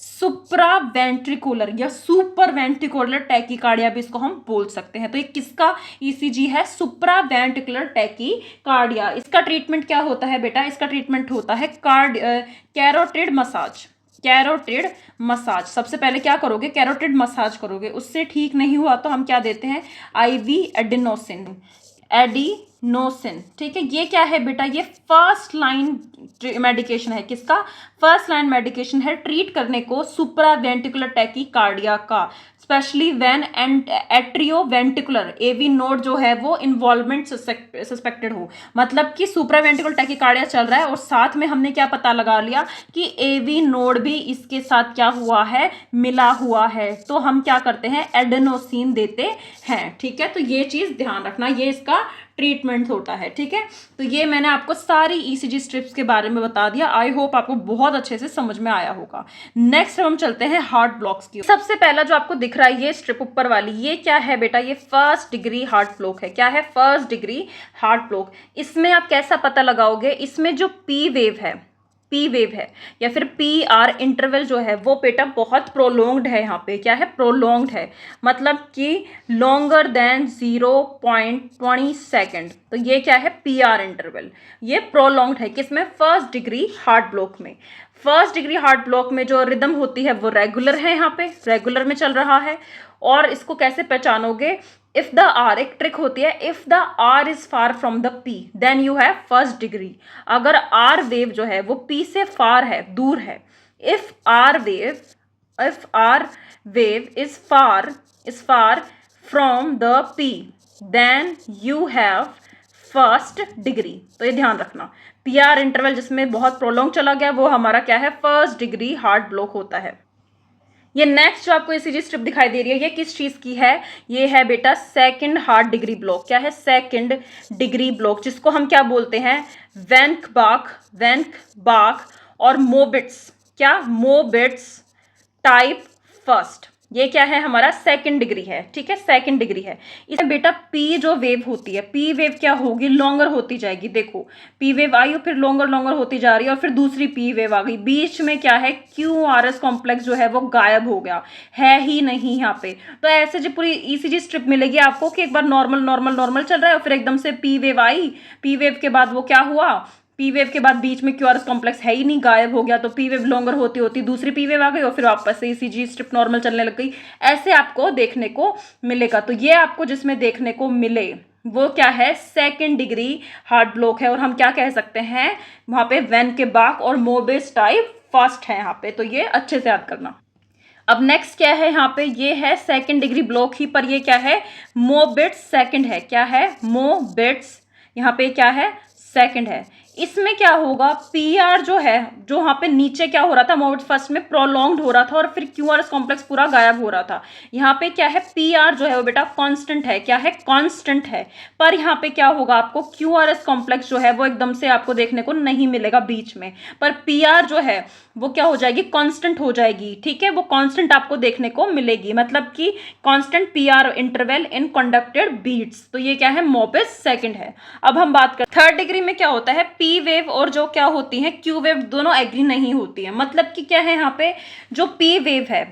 सुप्रा वेंट्रिकुलर या सुपर वेंट्रिकुलर टैकीकार्डिया भी इसको हम बोल सकते हैं। तो ये किसका ईसीजी है, सुप्रा वेंट्रिकुलर टैकीकार्डिया। इसका ट्रीटमेंट क्या होता है बेटा, इसका ट्रीटमेंट होता है कैरोटिड मसाज। कैरोटिड मसाज सबसे पहले क्या करोगे, कैरोटिड मसाज करोगे। उससे ठीक नहीं हुआ तो हम क्या देते हैं, आईवी एडिनोसिन। ठीक है, ये क्या है बेटा, ये फर्स्ट लाइन मेडिकेशन है। किसका, फर्स्ट लाइन मेडिकेशन है ट्रीट करने को सुप्रा वेंट्रिकुलर टैकीकार्डिया का, specially when and atrio ventricular AV node जो है वो इन्वॉल्वमेंट सस्पेक्टेड हो। मतलब कि सुप्रा वेंट्रिकुलर टैकीकार्डिया चल रहा है और साथ में हमने क्या पता लगा लिया कि एवी नोड भी इसके साथ क्या हुआ है, मिला हुआ है। तो हम क्या करते हैं, एडेनोसिन देते हैं। ठीक है, तो ये चीज ध्यान रखना, ये इसका ट्रीटमेंट होता है। ठीक है, तो ये मैंने आपको सारी ईसीजी स्ट्रिप्स के बारे में बता दिया। आई होप आपको बहुत अच्छे से समझ में आया होगा। नेक्स्ट हम चलते हैं हार्ट ब्लॉक्स की। सबसे पहला जो आपको दिख रहा है ये स्ट्रिप ऊपर वाली, ये क्या है बेटा, ये फर्स्ट डिग्री हार्ट ब्लॉक है। क्या है, फर्स्ट डिग्री हार्ट ब्लॉक। इसमें आप कैसा पता लगाओगे, इसमें जो पी वेव है या फिर पी आर इंटरवल जो है वो बेटा बहुत प्रोलॉन्ग्ड है। यहाँ पे क्या है, प्रोलॉन्ग्ड है, मतलब कि लॉन्गर देन 0.20 सेकेंड। तो ये क्या है, पी आर इंटरवल, ये प्रोलॉन्ग्ड है। किसमें, फर्स्ट डिग्री हार्ट ब्लॉक में। फर्स्ट डिग्री हार्ट ब्लॉक में जो रिदम होती है वो रेगुलर है, यहाँ पे रेगुलर में चल रहा है। और इसको कैसे पहचानोगे, इफ द आर, एक ट्रिक होती है, if the R is far from the P then you have first degree. अगर आर वेव जो है वो पी से फार है, दूर है, if R wave is far from the P then you have first degree. तो ये ध्यान रखना, पी आर इंटरवल जिसमें बहुत प्रोलॉन्ग चला गया वो हमारा क्या है, फर्स्ट डिग्री हार्ट ब्लॉक होता है। ये नेक्स्ट जो आपको ईसीजी स्ट्रिप दिखाई दे रही है ये किस चीज की है, ये है बेटा सेकंड हार्ट डिग्री ब्लॉक। क्या है, सेकंड डिग्री ब्लॉक, जिसको हम क्या बोलते हैं, वेंक बाक और मोबिट्स। क्या, मोबिट्स टाइप फर्स्ट। ये क्या है, हमारा सेकंड डिग्री है। ठीक है, सेकंड डिग्री है। इसमें बेटा पी जो वेव होती है, पी वेव क्या होगी, लॉन्गर होती जाएगी। देखो पी वेव आई और फिर लॉन्गर होती जा रही है और फिर दूसरी पी वेव आ गई। बीच में क्या है, क्यू आर एस कॉम्प्लेक्स जो है वो गायब हो गया, है ही नहीं यहाँ पे। तो ऐसे जो पूरी ईसीजी स्ट्रिप मिलेगी आपको कि एक बार नॉर्मल चल रहा है और फिर एकदम से पी वेव आई, पी वेव के बाद वो क्या हुआ, पी वेव के बाद बीच में क्यूआरएस कॉम्प्लेक्स है ही नहीं, गायब हो गया। तो पी वेव लॉन्गर होती होती दूसरी पी वेव आ गई और फिर वापस से ईसीजी स्ट्रिप नॉर्मल चलने लग गई। ऐसे आपको देखने को मिलेगा। तो ये आपको जिसमें देखने को मिले वो क्या है, सेकंड डिग्री हार्ट ब्लॉक है। और हम क्या कह सकते हैं, वहां पे वेन के बाक और मोबिस टाइप फर्स्ट है यहाँ पे। तो ये अच्छे से याद करना। अब नेक्स्ट क्या है, यहाँ पे ये है सेकंड डिग्री ब्लॉक ही, पर ये क्या है, मोबिट्स सेकंड है। क्या है, मोबिट्स, यहाँ पे क्या है, सेकंड है। इसमें क्या होगा, पी आर जो है, जो वहाँ पे नीचे क्या हो रहा था, मोबिट्स फर्स्ट में प्रोलॉन्ग्ड हो रहा था और फिर क्यू आर एस कॉम्प्लेक्स पूरा गायब हो रहा था। यहाँ पे क्या है, पी आर जो है वो बेटा कांस्टेंट है। क्या है, कांस्टेंट है। पर यहाँ पे क्या होगा, आपको क्यू आर एस कॉम्प्लेक्स जो है वो एकदम से आपको देखने को नहीं मिलेगा बीच में, पर पी आर जो है वो क्या हो जाएगी, कांस्टेंट हो जाएगी। ठीक है, वो कांस्टेंट आपको देखने को मिलेगी, मतलब कि constant P R interval in conducted beats. तो ये क्या है, मोबिस सेकंड है। अब हम बात करते थर्ड डिग्री में क्या होता है, पी वेव और जो क्या होती है क्यू वेव दोनों एग्री नहीं होती है। मतलब कि क्या है, यहाँ पे जो पी वेव है,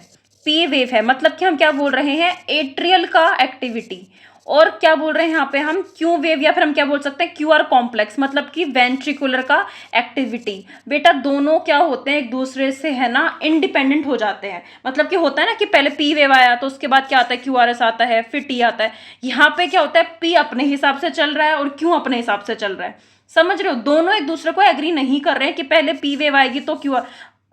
पी वेव है, मतलब कि हम क्या बोल रहे हैं, एट्रियल का एक्टिविटी। और क्या बोल रहे हैं यहाँ पे हम, क्यू वेव, या फिर हम क्या बोल सकते हैं, क्यू आर कॉम्प्लेक्स, मतलब कि वेंट्रिकुलर का एक्टिविटी। बेटा दोनों क्या होते हैं, एक दूसरे से है ना इंडिपेंडेंट हो जाते हैं। मतलब कि होता है ना कि पहले पी वेव आया तो उसके बाद क्या आता है, क्यू आर एस आता है, फिर टी आता है। यहाँ पे क्या होता है, पी अपने हिसाब से चल रहा है और क्यू अपने हिसाब से चल रहा है। समझ रहे हो, दोनों एक दूसरे को एग्री नहीं कर रहे हैं कि पहले पी वेव आएगी तो क्यू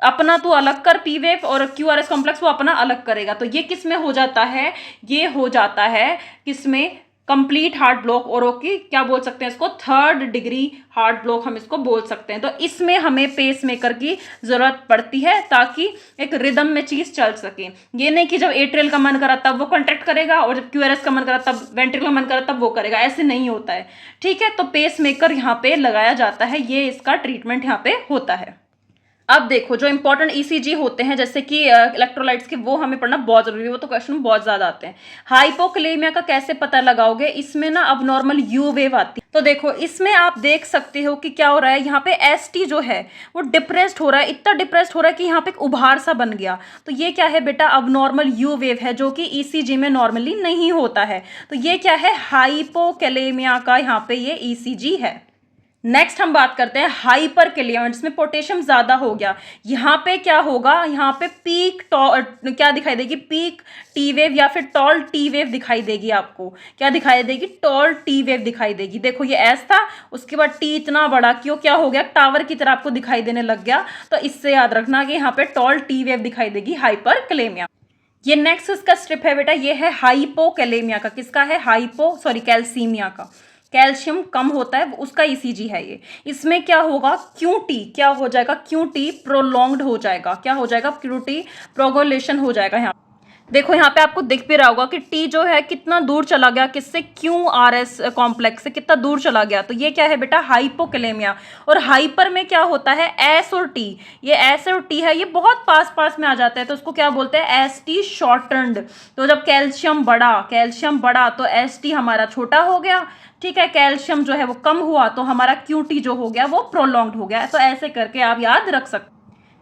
अपना तू अलग कर पी वेव, और क्यू आर एस कॉम्प्लेक्स वो अपना अलग करेगा। तो ये किस में हो जाता है, ये हो जाता है किसमें, कंप्लीट हार्ट ब्लॉक, और ओके क्या बोल सकते हैं इसको, थर्ड डिग्री हार्ट ब्लॉक हम इसको बोल सकते हैं। तो इसमें हमें पेस मेकर की जरूरत पड़ती है ताकि एक रिदम में चीज चल सके। ये नहीं कि जब एट्रियल का मन करा तब वो कॉन्ट्रैक्ट करेगा और जब क्यूआरएस का मन करा तब, वेंट्रिकल का मन करा तब वो करेगा, ऐसे नहीं होता है। ठीक है, तो पेस मेकर यहाँ पे लगाया जाता है, ये इसका ट्रीटमेंट यहाँ पे होता है। अब देखो जो इंपॉर्टेंट ईसीजी होते हैं जैसे कि इलेक्ट्रोलाइट्स के, वो हमें पढ़ना बहुत जरूरी है, वो तो क्वेश्चन बहुत ज्यादा आते हैं। हाइपोकलेमिया का कैसे पता लगाओगे, इसमें ना अब नॉर्मल यू वेव आती है। तो देखो इसमें आप देख सकते हो कि क्या हो रहा है, यहाँ पे एसटी जो है वो डिप्रेस्ड हो रहा है, इतना डिप्रेस्ड हो रहा है कि यहाँ पे एक उभार सा बन गया। तो ये क्या है बेटा, अब नॉर्मल यू वेव है, जो कि ईसीजी में नॉर्मली नहीं होता है। तो ये क्या है, हाइपोकलेमिया का यहाँ पे ये ईसीजी है। नेक्स्ट हम बात करते हैं हाइपर कैलिया, जिसमें पोटेशियम ज्यादा हो गया। यहाँ पे क्या होगा, यहाँ पे पीक क्या दिखाई देगी, पीक टी वेव या फिर टॉल टी वेव दिखाई देगी। आपको क्या दिखाई देगी, टॉल टी वेव दिखाई देगी। देखो ये एस था, उसके बाद टी इतना बड़ा क्यों, क्या हो गया, टावर की तरह आपको दिखाई देने लग गया। तो इससे याद रखना कि यहाँ पे टॉल टी वेव दिखाई देगी, हाइपर कैलेमिया। ये नेक्स्ट इसका स्ट्रिप है बेटा, ये है हाइपोकैलेमिया का, किसका है, कैल्सीमिया का। कैल्शियम कम होता है उसका ईसीजी है ये। इसमें क्या होगा, क्यू टी क्या हो जाएगा, क्यू टी प्रोलॉन्ग्ड हो जाएगा, क्या हो जाएगा, क्यू टी प्रोगोलेशन हो जाएगा। यहाँ देखो यहाँ पे आपको दिख भी रहा होगा कि टी जो है कितना दूर चला गया, किससे, क्यू आर एस कॉम्प्लेक्स से कितना दूर चला गया। तो ये क्या है बेटा, हाइपोकैलेमिया। और हाइपर में क्या होता है, एस और टी, ये एस और टी है ये बहुत पास पास में आ जाता है, तो उसको क्या बोलते हैं, एस टी शॉर्टन्ड। तो जब कैल्शियम बढ़ा तो एस टी हमारा छोटा हो गया। ठीक है, कैल्शियम जो है वो कम हुआ तो हमारा क्यू टी जो हो गया वो प्रोलॉन्ग्ड हो गया। तो ऐसे करके आप याद रख सकते।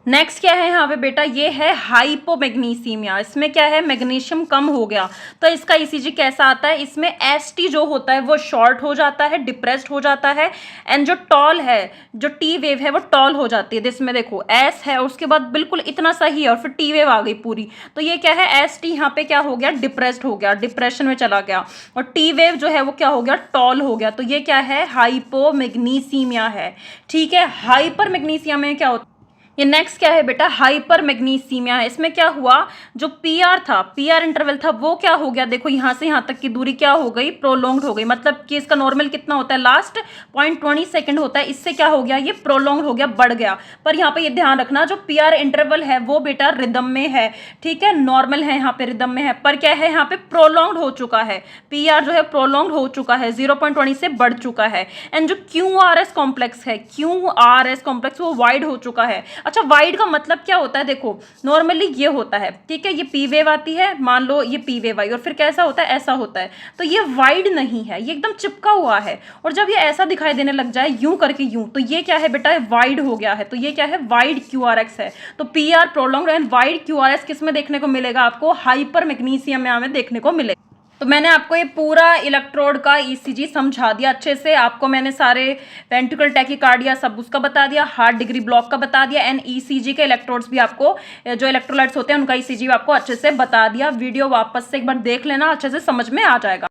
नेक्स्ट क्या है यहाँ पे बेटा, ये है हाइपोमैग्नीसीमिया। इसमें क्या है, मैग्नीशियम कम हो गया। तो इसका ईसीजी कैसा आता है, इसमें एसटी जो होता है वो शॉर्ट हो जाता है, डिप्रेस्ड हो जाता है। एंड जो टॉल है, जो टी वेव है वो टॉल हो जाती है। इसमें देखो एस है और उसके बाद बिल्कुल इतना सही है और फिर टी वेव आ गई पूरी। तो ये क्या है, एस टी यहाँ पे क्या हो गया, डिप्रेस्ड हो गया, डिप्रेशन में चला गया। और टी वेव जो है वो क्या हो गया, टॉल हो गया। तो ये क्या है, हाइपोमैग्नीसीमिया है। ठीक है, हाइपर मैग्नीसिया में क्या होता है, ये नेक्स्ट क्या है बेटा, हाइपर मैग्नीसीमिया है। इसमें क्या हुआ, जो पीआर था, पीआर इंटरवल था वो क्या हो गया, देखो यहाँ से यहाँ तक की दूरी क्या हो गई, प्रोलॉन्ग्ड हो गई। मतलब कि इसका नॉर्मल कितना होता है, लास्ट 0.20 सेकंड होता है, इससे क्या हो गया, ये प्रोलॉन्ग्ड हो गया, बढ़ गया। पर यहाँ पे ये ध्यान रखना, जो पीआर इंटरवल है वो बेटा रिदम में है। ठीक है, नॉर्मल है यहाँ पे, रिदम में है, पर क्या है यहाँ पे प्रोलॉन्ग्ड हो चुका है। पीआर जो है प्रोलॉन्ग्ड हो चुका है, 0.20 से बढ़ चुका है। एंड जो क्यूआरएस कॉम्प्लेक्स है, क्यूआरएस कॉम्प्लेक्स वो वाइड हो चुका है। अच्छा, वाइड का मतलब क्या होता है, देखो नॉर्मली ये होता है, ठीक है, ये पी वेव आती है, मान लो ये पी वेव आई और फिर कैसा होता है, ऐसा होता है। तो ये वाइड नहीं है, ये एकदम चिपका हुआ है। और जब ये ऐसा दिखाई देने लग जाए, यूं करके यूं, तो ये क्या है बेटा, वाइड हो गया है। तो ये क्या है, वाइड क्यूआरएक्स है। तो P R prolonged and wide QRS किस में देखने को मिलेगा, आपको हाइपर मैग्नीसियम में देखने को मिलेगा। तो मैंने आपको ये पूरा इलेक्ट्रोड का ईसीजी समझा दिया अच्छे से। आपको मैंने सारे वेंट्रिकल टैकीकार्डिया सब उसका बता दिया, हार्ट डिग्री ब्लॉक का बता दिया, एंड ईसीजी के इलेक्ट्रोड्स भी आपको, जो इलेक्ट्रोलाइट्स होते हैं उनका ईसीजी भी आपको अच्छे से बता दिया। वीडियो वापस से एक बार देख लेना, अच्छे से समझ में आ जाएगा।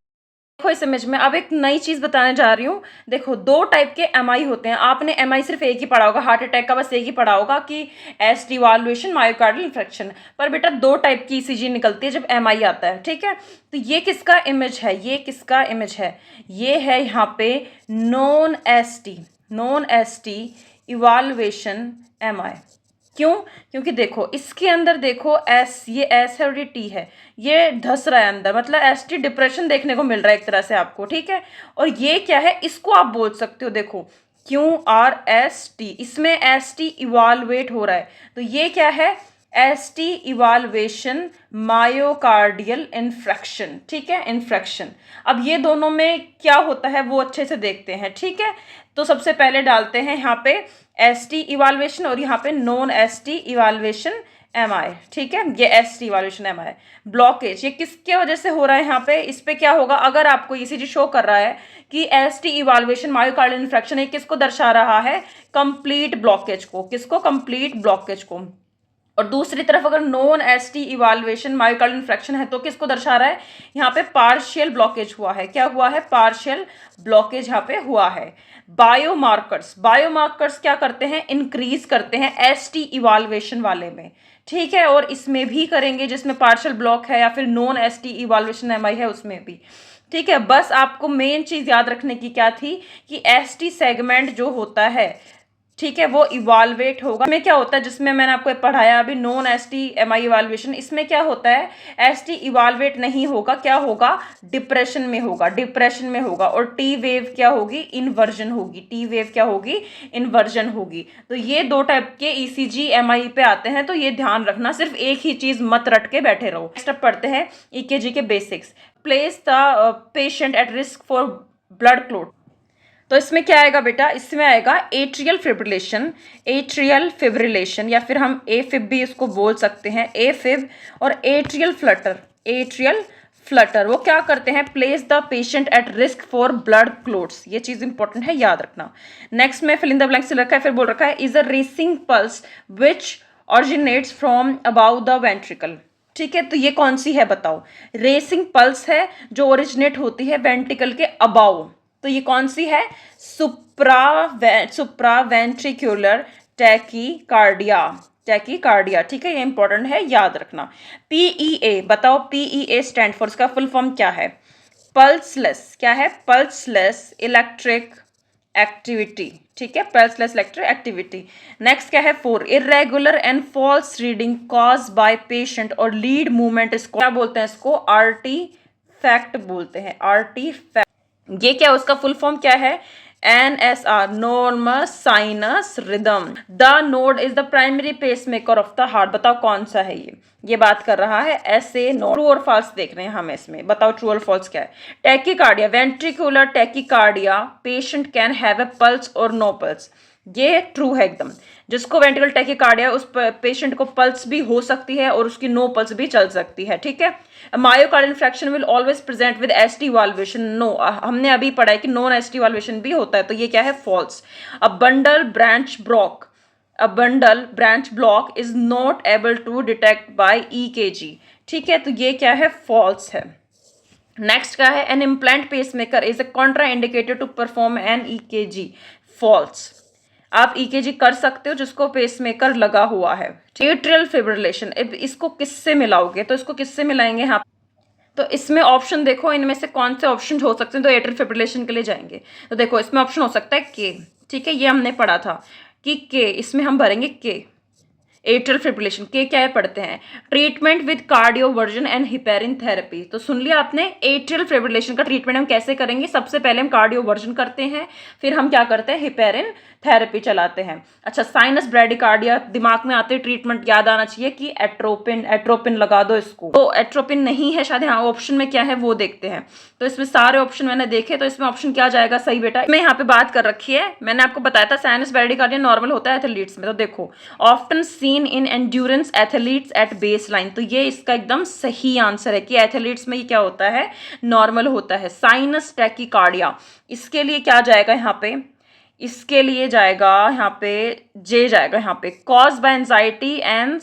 देखो इस इमेज में अब एक नई चीज बताने जा रही हूँ। देखो दो टाइप के एमआई होते हैं। आपने एमआई सिर्फ एक ही पढ़ा होगा, हार्ट अटैक का बस एक ही पढ़ा होगा कि एस डिवॉल्यूशन, मायोकार्डियल इन्फेक्शन। पर बेटा दो टाइप की ईसीजी निकलती है जब एमआई आता है। ठीक है, तो ये किसका इमेज है, ये किसका इमेज है, ये है यहाँ पे नॉन एस टी इवॉल्वेशन एमआई। क्यों, क्योंकि देखो इसके अंदर देखो एस, ये एस है और ये टी है, ये धस रहा है अंदर, मतलब एस टी डिप्रेशन देखने को मिल रहा है एक तरह से आपको। ठीक है, और ये क्या है, इसको आप बोल सकते हो, देखो क्यू आर एस टी, इसमें एस टी इवाल्वेट हो रहा है। तो ये क्या है, एस टी इवाल्वेशन मायोकार्डियल इन्फ्रैक्शन। ठीक है, इन्फ्रैक्शन। अब ये दोनों में क्या होता है वो अच्छे से देखते हैं। ठीक है, तो सबसे पहले डालते हैं यहाँ पे एस टी इवाल्वेशन और यहाँ पे नॉन एस टी इवाल्वेशन एम आई, ठीक है, ये एस टी इवैल्यूएशन एम आई। ब्लॉकेज ये किसके वजह से हो रहा है यहाँ पे, इस पे क्या होगा, अगर आपको ईसीजी शो कर रहा है कि S T evaluation myocardial infarction है, किसको दर्शा रहा है, कंप्लीट ब्लॉकेज को, किसको, कंप्लीट ब्लॉकेज को। और दूसरी तरफ अगर non S T evaluation myocardial infarction है तो किसको दर्शा रहा है, यहाँ पे पार्शियल ब्लॉकेज हुआ है, क्या हुआ है, पार्शियल ब्लॉकेज यहाँ पे हुआ है। बायोमार्कर्स, बायोमार्कर्स क्या करते हैं, इंक्रीज करते हैं एस टी इवैल्यूएशन वाले में, ठीक है, और इसमें भी करेंगे जिसमें पार्शियल ब्लॉक है या फिर non S T evaluation M I है उसमें भी, ठीक है। बस आपको मेन चीज याद रखने की क्या थी कि एस टी सेगमेंट जो होता है, ठीक है, वो इवाल्वेट होगा। इसमें क्या होता है, जिसमें मैंने आपको पढ़ाया अभी नॉन एस टी एम आई इवाल्वेशन, इसमें क्या होता है, एस टी इवाल्वेट नहीं होगा, क्या होगा, डिप्रेशन में होगा, डिप्रेशन में होगा। और टी वेव क्या होगी, इन्वर्जन होगी, टी वेव क्या होगी, इन्वर्जन होगी। तो ये दो टाइप के ईसीजी एम आई पे आते हैं, तो ये ध्यान रखना, सिर्फ एक ही चीज मत रट के बैठे रहो। नेक्स्ट अब पढ़ते हैं ईकेजी के basics. Place the patient at risk for blood clot, तो इसमें क्या आएगा बेटा, इसमें आएगा एट्रियल फिब्रिलेशन, एट्रियल फिब्रिलेशन, या फिर हम ए फिब भी इसको बोल सकते हैं, ए फिब, और एट्रियल फ्लटर, एट्रियल फ्लटर। वो क्या करते हैं, place the patient at risk for blood clots, ये चीज इंपॉर्टेंट है, याद रखना। नेक्स्ट में फिल इन द ब्लैंक्स से रखा है, फिर बोल रखा है is a racing pulse which originates from about the ventricle, ठीक है, तो ये कौन सी है बताओ, रेसिंग पल्स है जो ओरिजिनेट होती है वेंट्रिकल के अबाउ, तो ये कौन सी है, सुप्रावेंट्रिकुलर टैकीकार्डिया, टैकीकार्डिया, ठीक है, ये इंपॉर्टेंट है, याद रखना। पीईए बताओ, पीईए स्टैंड फॉर, इसका फुल फॉर्म क्या है, पल्सलेस, क्या है, पल्सलेस इलेक्ट्रिक एक्टिविटी, ठीक है, पल्सलेस इलेक्ट्रिक एक्टिविटी। नेक्स्ट क्या है, 4 irregular and false reading cause by patient और लीड मूवमेंट, इसको क्या बोलते हैं, इसको आर्टिफैक्ट बोलते हैं, आर्टिफैक्ट। ये क्या, उसका फुल फॉर्म क्या है, NSR, norms sinus rhythm. The node is the primary pacemaker of the heart, बताओ कौन सा है ये बात कर रहा है, ऐसे नोड। ट्रू और फॉल्स देख रहे हैं हम इसमें, बताओ ट्रू और फॉल्स क्या है। Tachycardia, ventricular tachycardia, patient can have a pulse और नो पल्स, ये ट्रू है एकदम। जिसको वेंट्रिकल टैकीकार्डिया, उस पेशेंट को पल्स भी हो सकती है और उसकी नो पल्स भी चल सकती है, ठीक है। Myocardial infarction will always present with ST evaluation, no, हमने अभी पढ़ा है कि नॉन एसटी इवैल्यूएशन भी होता है, तो ये क्या है, false. A bundle branch block, a bundle branch block is not able to detect by ECG, ठीक है, तो ये क्या है, फॉल्स है। नेक्स्ट क्या है, an implant pacemaker is a contraindicated to perform an EKG, false. आप ईकेजी कर सकते हो जिसको पेसमेकर लगा हुआ है। एट्रियल फिब्रिलेशन, इसको किससे मिलाओगे, तो इसको किससे मिलाएंगे यहाँ, तो इसमें ऑप्शन देखो, इनमें से कौन से ऑप्शन हो सकते हैं, तो एट्रियल फिब्रिलेशन के लिए जाएंगे, तो देखो इसमें ऑप्शन हो सकता है के, ठीक है, ये हमने पढ़ा था कि के, इसमें हम भरेंगे के, एट्रियल फिब्रिलेशन के क्या है, पढ़ते हैं, treatment with cardioversion and heparin therapy. तो सुन लिया आपने, एट्रियल फिब्रिलेशन का ट्रीटमेंट हम कैसे करेंगे, सबसे पहले हम कार्डियोवर्जन करते हैं, फिर हम क्या करते हैं, हिपेरिन थेरेपी चलाते हैं। अच्छा, साइनस ब्रेडिकार्डिया, दिमाग में आते ट्रीटमेंट याद आना चाहिए कि एट्रोपिन, एट्रोपिन लगा दो इसको, तो एट्रोपिन नहीं है शायद, हाँ ऑप्शन में क्या है वो देखते हैं। तो इसमें सारे ऑप्शन मैंने देखे, तो इसमें ऑप्शन क्या जाएगा सही बेटा, मैं यहाँ पे बात कर रखी है, मैंने आपको बताया था साइनस ब्रेडिकार्डिया नॉर्मल होता है एथलीट्स में, तो देखो often seen in endurance athletes at baseline, तो ये इसका एकदम सही आंसर है कि एथलीट्स में ये क्या होता है, नॉर्मल होता है। साइनस टैकीकार्डिया, इसके लिए क्या जाएगा यहाँ पे, इसके लिए जाएगा यहाँ पे जे जाएगा यहाँ पे, cause by anxiety and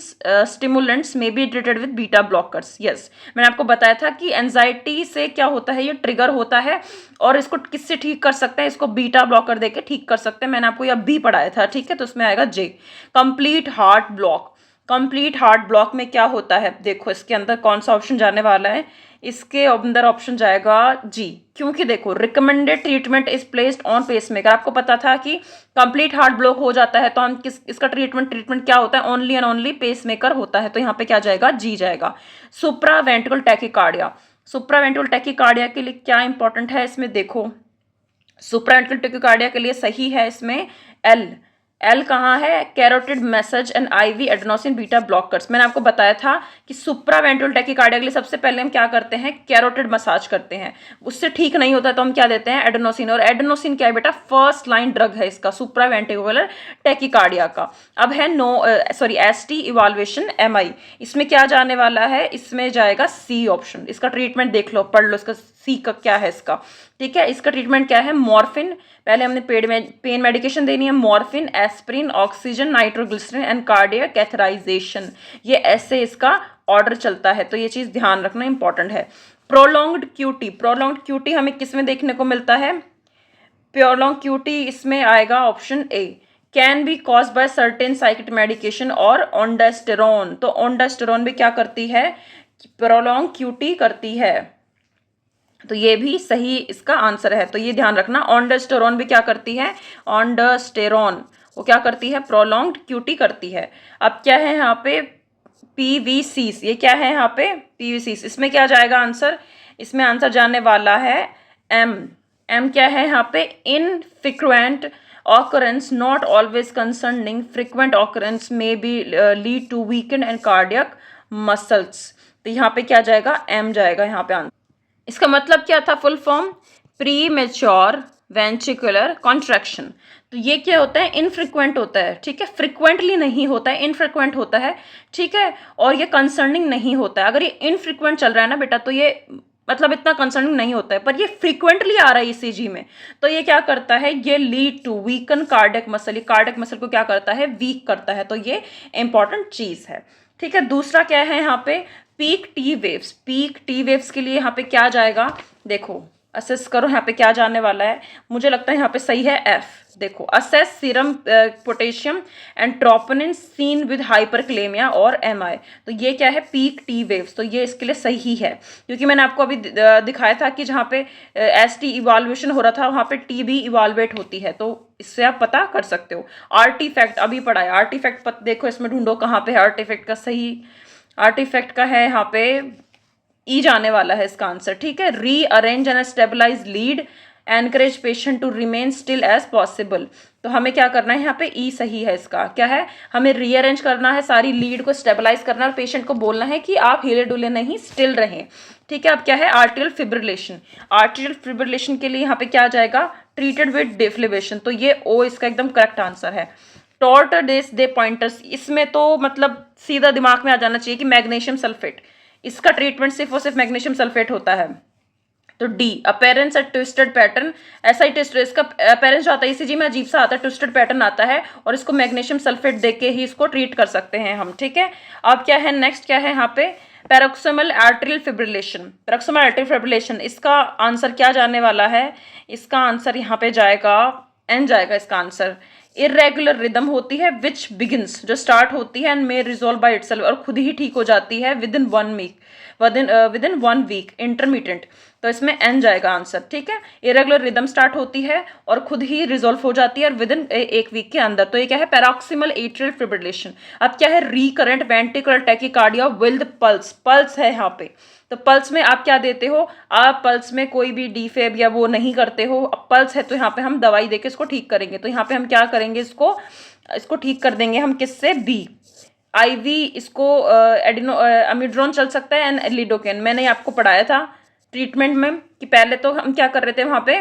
stimulants may be treated with beta blockers. Yes, मैंने आपको बताया था कि एंजाइटी से क्या होता है, ये ट्रिगर होता है, और इसको किससे ठीक कर सकते हैं, इसको बीटा ब्लॉकर देके ठीक कर सकते हैं, मैंने आपको ये अभी पढ़ाया था, ठीक है, तो उसमें आएगा J. Complete heart block, complete heart block में क्या होता है, देखो इसके अंदर कौन सा ऑप्शन जाने वाला है, इसके अंदर ऑप्शन जाएगा जी, क्योंकि देखो recommended treatment is placed on pacemaker, आपको पता था कि कंप्लीट हार्ट ब्लॉक हो जाता है तो हम इसका ट्रीटमेंट क्या होता है, ओनली एंड ओनली पेसमेकर होता है, तो यहाँ पे क्या जाएगा, जी जाएगा। सुप्रावेंट्रिकुलर टैकीकार्डिया, सुप्रावेंट्रिकुलर टैकीकार्डिया के लिए क्या इंपॉर्टेंट है, इसमें देखो सुप्रावेंट्रिकुलर टैकीकार्डिया के लिए सही है इसमें एल, एल कहाँ है, carotid massage and IV adenosine beta blockers. मैंने आपको बताया था कि सुप्रावेंट्रल टैकीकार्डिया के लिए सबसे पहले हम क्या करते हैं, कैरोटिड मसाज करते हैं। उससे ठीक नहीं होता तो हम क्या देते हैं, एडेनोसिन। और एडेनोसिन क्या है बेटा, फर्स्ट लाइन ड्रग है इसका सुप्रावेंट्रिकुलर टैकीकार्डिया का। अब है एसटी इवाल्युएशन एमआई, इसमें क्या जाने वाला है, इसमें जाएगा सी ऑप्शन। इसका ट्रीटमेंट देख लो, पढ़ लो, इसका सी का क्या है इसका, ठीक है। इसका ट्रीटमेंट क्या है, मॉर्फिन, पहले हमने पेन मेडिकेशन देनी है, morphine, aspirin, oxygen, nitroglycerin and cardiac catheterization. ये ऐसे इसका ऑर्डर चलता है, तो ये चीज ध्यान रखना इंपॉर्टेंट है। प्रोलॉन्ग्ड क्यूटी, प्रोलॉन्ग्ड क्यूटी हमें किस में देखने को मिलता है, प्रोलॉन्ग क्यूटी इसमें आएगा option A. Can be cause by certain scikit medication और ओंडास्टेरोन। तो ओंडास्टेरोन भी क्या करती है, प्रोलॉन्ग क्यूटी करती है, तो ये भी सही इसका आंसर है। तो ये ध्यान रखना, ऑन्डास्टेरोन भी क्या करती है, ऑन्डास्टेरोन वो क्या करती है, प्रोलॉन्ग्ड क्यूटी करती है। अब क्या है यहाँ पे, पीवीसीस, ये क्या है यहाँ पे, पीवीसीस। इसमें क्या जाएगा आंसर, इसमें आंसर जाने वाला है एम। एम क्या है यहाँ पे, infrequent occurrence not always concerning frequent occurrence may be lead to weakened and cardiac muscles। तो यहाँ पे क्या जाएगा, एम जाएगा यहाँ पे आंसर। इसका मतलब क्या था, full form, pre mature ventricular contraction. तो ये क्या होता है, इनफ्रीक्वेंट होता है, ठीक है, फ्रिक्वेंटली नहीं होता है, इनफ्रीक्वेंट होता है, ठीक है। और ये कंसर्निंग नहीं होता है। अगर ये इनफ्रीक्वेंट चल रहा है ना बेटा, तो ये मतलब इतना कंसर्निंग नहीं होता है, पर ये फ्रीक्वेंटली आ रहा है ईसीजी में, तो ये क्या करता है, ये lead to weaken cardiac muscle. ये कार्डियक मसल को क्या करता है, वीक करता है। तो ये इंपॉर्टेंट चीज है, ठीक है। दूसरा क्या है यहाँ पे, peak T waves. Peak T waves के लिए यहाँ पे क्या जाएगा, देखो असेस करो यहाँ पे क्या जाने वाला है, मुझे लगता है यहाँ पे सही है एफ। देखो, assess serum potassium and troponin seen with hyperkalemia और एमआई। तो ये क्या है, पीक टी वेव्स, तो ये इसके लिए सही है, क्योंकि मैंने आपको अभी दिखाया था कि जहाँ पे एसटी इवाल्युएशन हो रहा था वहाँ पे टी भी इवाल्युएट होती है, तो इससे आप पता कर सकते हो। आर्टिफैक्ट अभी पढ़ा है, आर्टिफैक्ट देखो इसमें ढूंढो कहाँ पे है आर्टिफैक्ट का सही, आर्टिफैक्ट का है यहाँ पे ई जाने वाला है इसका आंसर, ठीक है। Rearrange and stabilize lead, encourage patient to remain still as possible. तो हमें क्या करना है यहाँ पे, ई सही है इसका, क्या है, हमें रीअरेंज करना है, सारी लीड को स्टेबलाइज करना है और पेशेंट को बोलना है कि आप हिले डुले नहीं, स्टिल रहें, ठीक है। अब क्या है, आर्टियल फिब्रिलेशन। आर्टियल फिब्रिलेशन के लिए यहाँ पे क्या जाएगा, ट्रीटेड विद डिफ्लेवेशन। तो ये ओ इसका एकदम करेक्ट आंसर है। टॉर्टोडेस दे पॉइंटर्स, इसमें तो मतलब सीधा दिमाग में आ जाना चाहिए कि मैग्नीशियम सल्फेट, इसका ट्रीटमेंट सिर्फ और सिर्फ मैग्नीशियम सल्फेट होता है। तो D, appearance at twisted pattern, ऐसा ही टेस्ट, इसका अपेरेंस जो आता है ईसीजी में अजीब सा आता है, ट्विस्टेड पैटर्न आता है, और इसको मैग्नीशियम सल्फेट देके ही इसको ट्रीट कर सकते हैं हम, ठीक है। अब क्या है, नेक्स्ट क्या है यहाँ पे, paroxysmal arterial fibrillation. Paroxysmal arterial fibrillation, इसका आंसर क्या जाने वाला है, इसका आंसर यहाँ पे जाएगा एन जाएगा इसका आंसर। इरेगुलर रिदम होती है विच बिगिंस, जो स्टार्ट होती है and may resolve by itself, और खुद ही ठीक हो जाती है within 1 week, within 1 week, intermediate. तो इसमें एन जाएगा आंसर, ठीक है। इरेगुलर रिदम स्टार्ट होती है और खुद ही रिजॉल्व हो जाती है और विद इन 1 वीक के अंदर। तो ये क्या है, पैरोक्सिमल एट्रियल फिब्रिलेशन। अब क्या है, recurrent ventricular tachycardia with pulse, pulse है यहाँ पे। तो पल्स में आप क्या देते हो, आप पल्स में कोई भी डीफेब या वो नहीं करते हो। अब पल्स है तो यहाँ पे हम दवाई देके इसको ठीक करेंगे। तो यहाँ पे हम क्या करेंगे, इसको ठीक कर देंगे हम किससे, बी, आईवी। इसको अमिड्रोन चल सकता है एंड लिडोकेन। मैंने आपको पढ़ाया था ट्रीटमेंट में कि पहले तो हम क्या कर रहे थे, वहाँ पे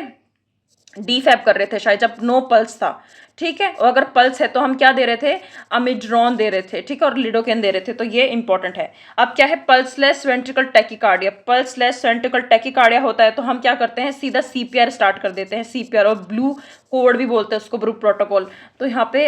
डीफैब कर रहे थे शायद, जब नो पल्स था, ठीक है। और अगर पल्स है तो हम क्या दे रहे थे, अमिड्रोन दे रहे थे, ठीक है, और लिडोकेन दे रहे थे। तो ये इंपॉर्टेंट है। अब क्या है, pulseless ventricle tachycardia. Pulseless ventricle tachycardia होता है तो हम क्या करते हैं, सीधा सीपीआर स्टार्ट कर देते हैं, सीपीआर, और ब्लू कोड भी बोलते हैं उसको, ब्लू प्रोटोकॉल। तो यहाँ पे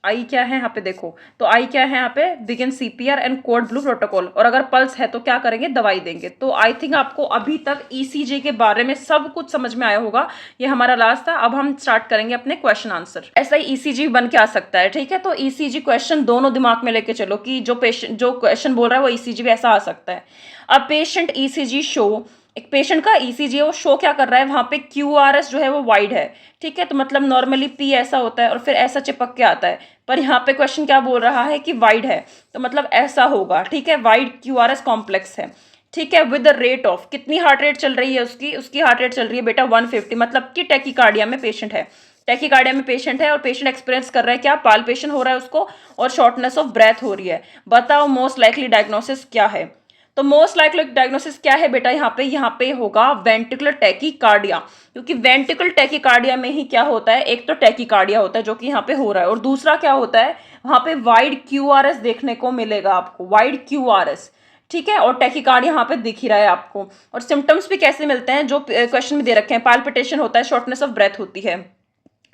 आई क्या है यहाँ पे देखो, तो आई क्या है यहाँ पे, begin CPR and code blue protocol. और अगर पल्स है तो क्या करेंगे, दवाई देंगे। तो आई थिंक आपको अभी तक ईसीजी के बारे में सब कुछ समझ में आया होगा। ये हमारा लास्ट था, अब हम स्टार्ट करेंगे अपने क्वेश्चन आंसर। ऐसा ही ईसीजी बन के आ सकता है, ठीक है। तो ईसीजी क्वेश्चन दोनों दिमाग में लेके चलो कि जो क्वेश्चन बोल रहा है वो ईसीजी भी ऐसा आ सकता है। अब पेशेंट ईसीजी शो, एक पेशेंट का ईसीजी है वो शो क्या कर रहा है, वहां पे क्यूआरएस जो है वो वाइड है, ठीक है। तो मतलब नॉर्मली पी ऐसा होता है और फिर ऐसा चिपक के आता है, पर यहाँ पे क्वेश्चन क्या बोल रहा है कि वाइड है, तो मतलब ऐसा होगा, ठीक है। वाइड क्यूआरएस कॉम्प्लेक्स है, ठीक है, विद द रेट ऑफ, कितनी हार्ट रेट चल रही है उसकी हार्ट रेट चल रही है बेटा 150, मतलब कि टैकीकार्डिया में पेशेंट है। टैकीकार्डिया में पेशेंट है और पेशेंट एक्सपीरियंस कर रहा है क्या, पाल्पेशन हो रहा है उसको और शॉर्टनेस ऑफ ब्रेथ हो रही है। बताओ मोस्ट लाइकली डायग्नोसिस क्या है। तो मोस्ट लाइकली डायग्नोसिस क्या है बेटा, यहाँ पे होगा वेंट्रिकुलर टैकीकार्डिया, क्योंकि वेंट्रिकुलर टैकीकार्डिया में ही क्या होता है, एक तो टैकीकार्डिया होता है जो कि यहाँ पे हो रहा है, और दूसरा क्या होता है, वहाँ पे वाइड क्यूआरएस देखने को मिलेगा आपको, वाइड क्यूआरएस, ठीक है। और टैकीकार्डिया यहाँ पे दिख ही रहा है आपको। और सिम्टम्स भी कैसे मिलते हैं जो क्वेश्चन में दे रखे हैं, पाल्पिटेशन होता है, शॉर्टनेस ऑफ ब्रेथ होती है।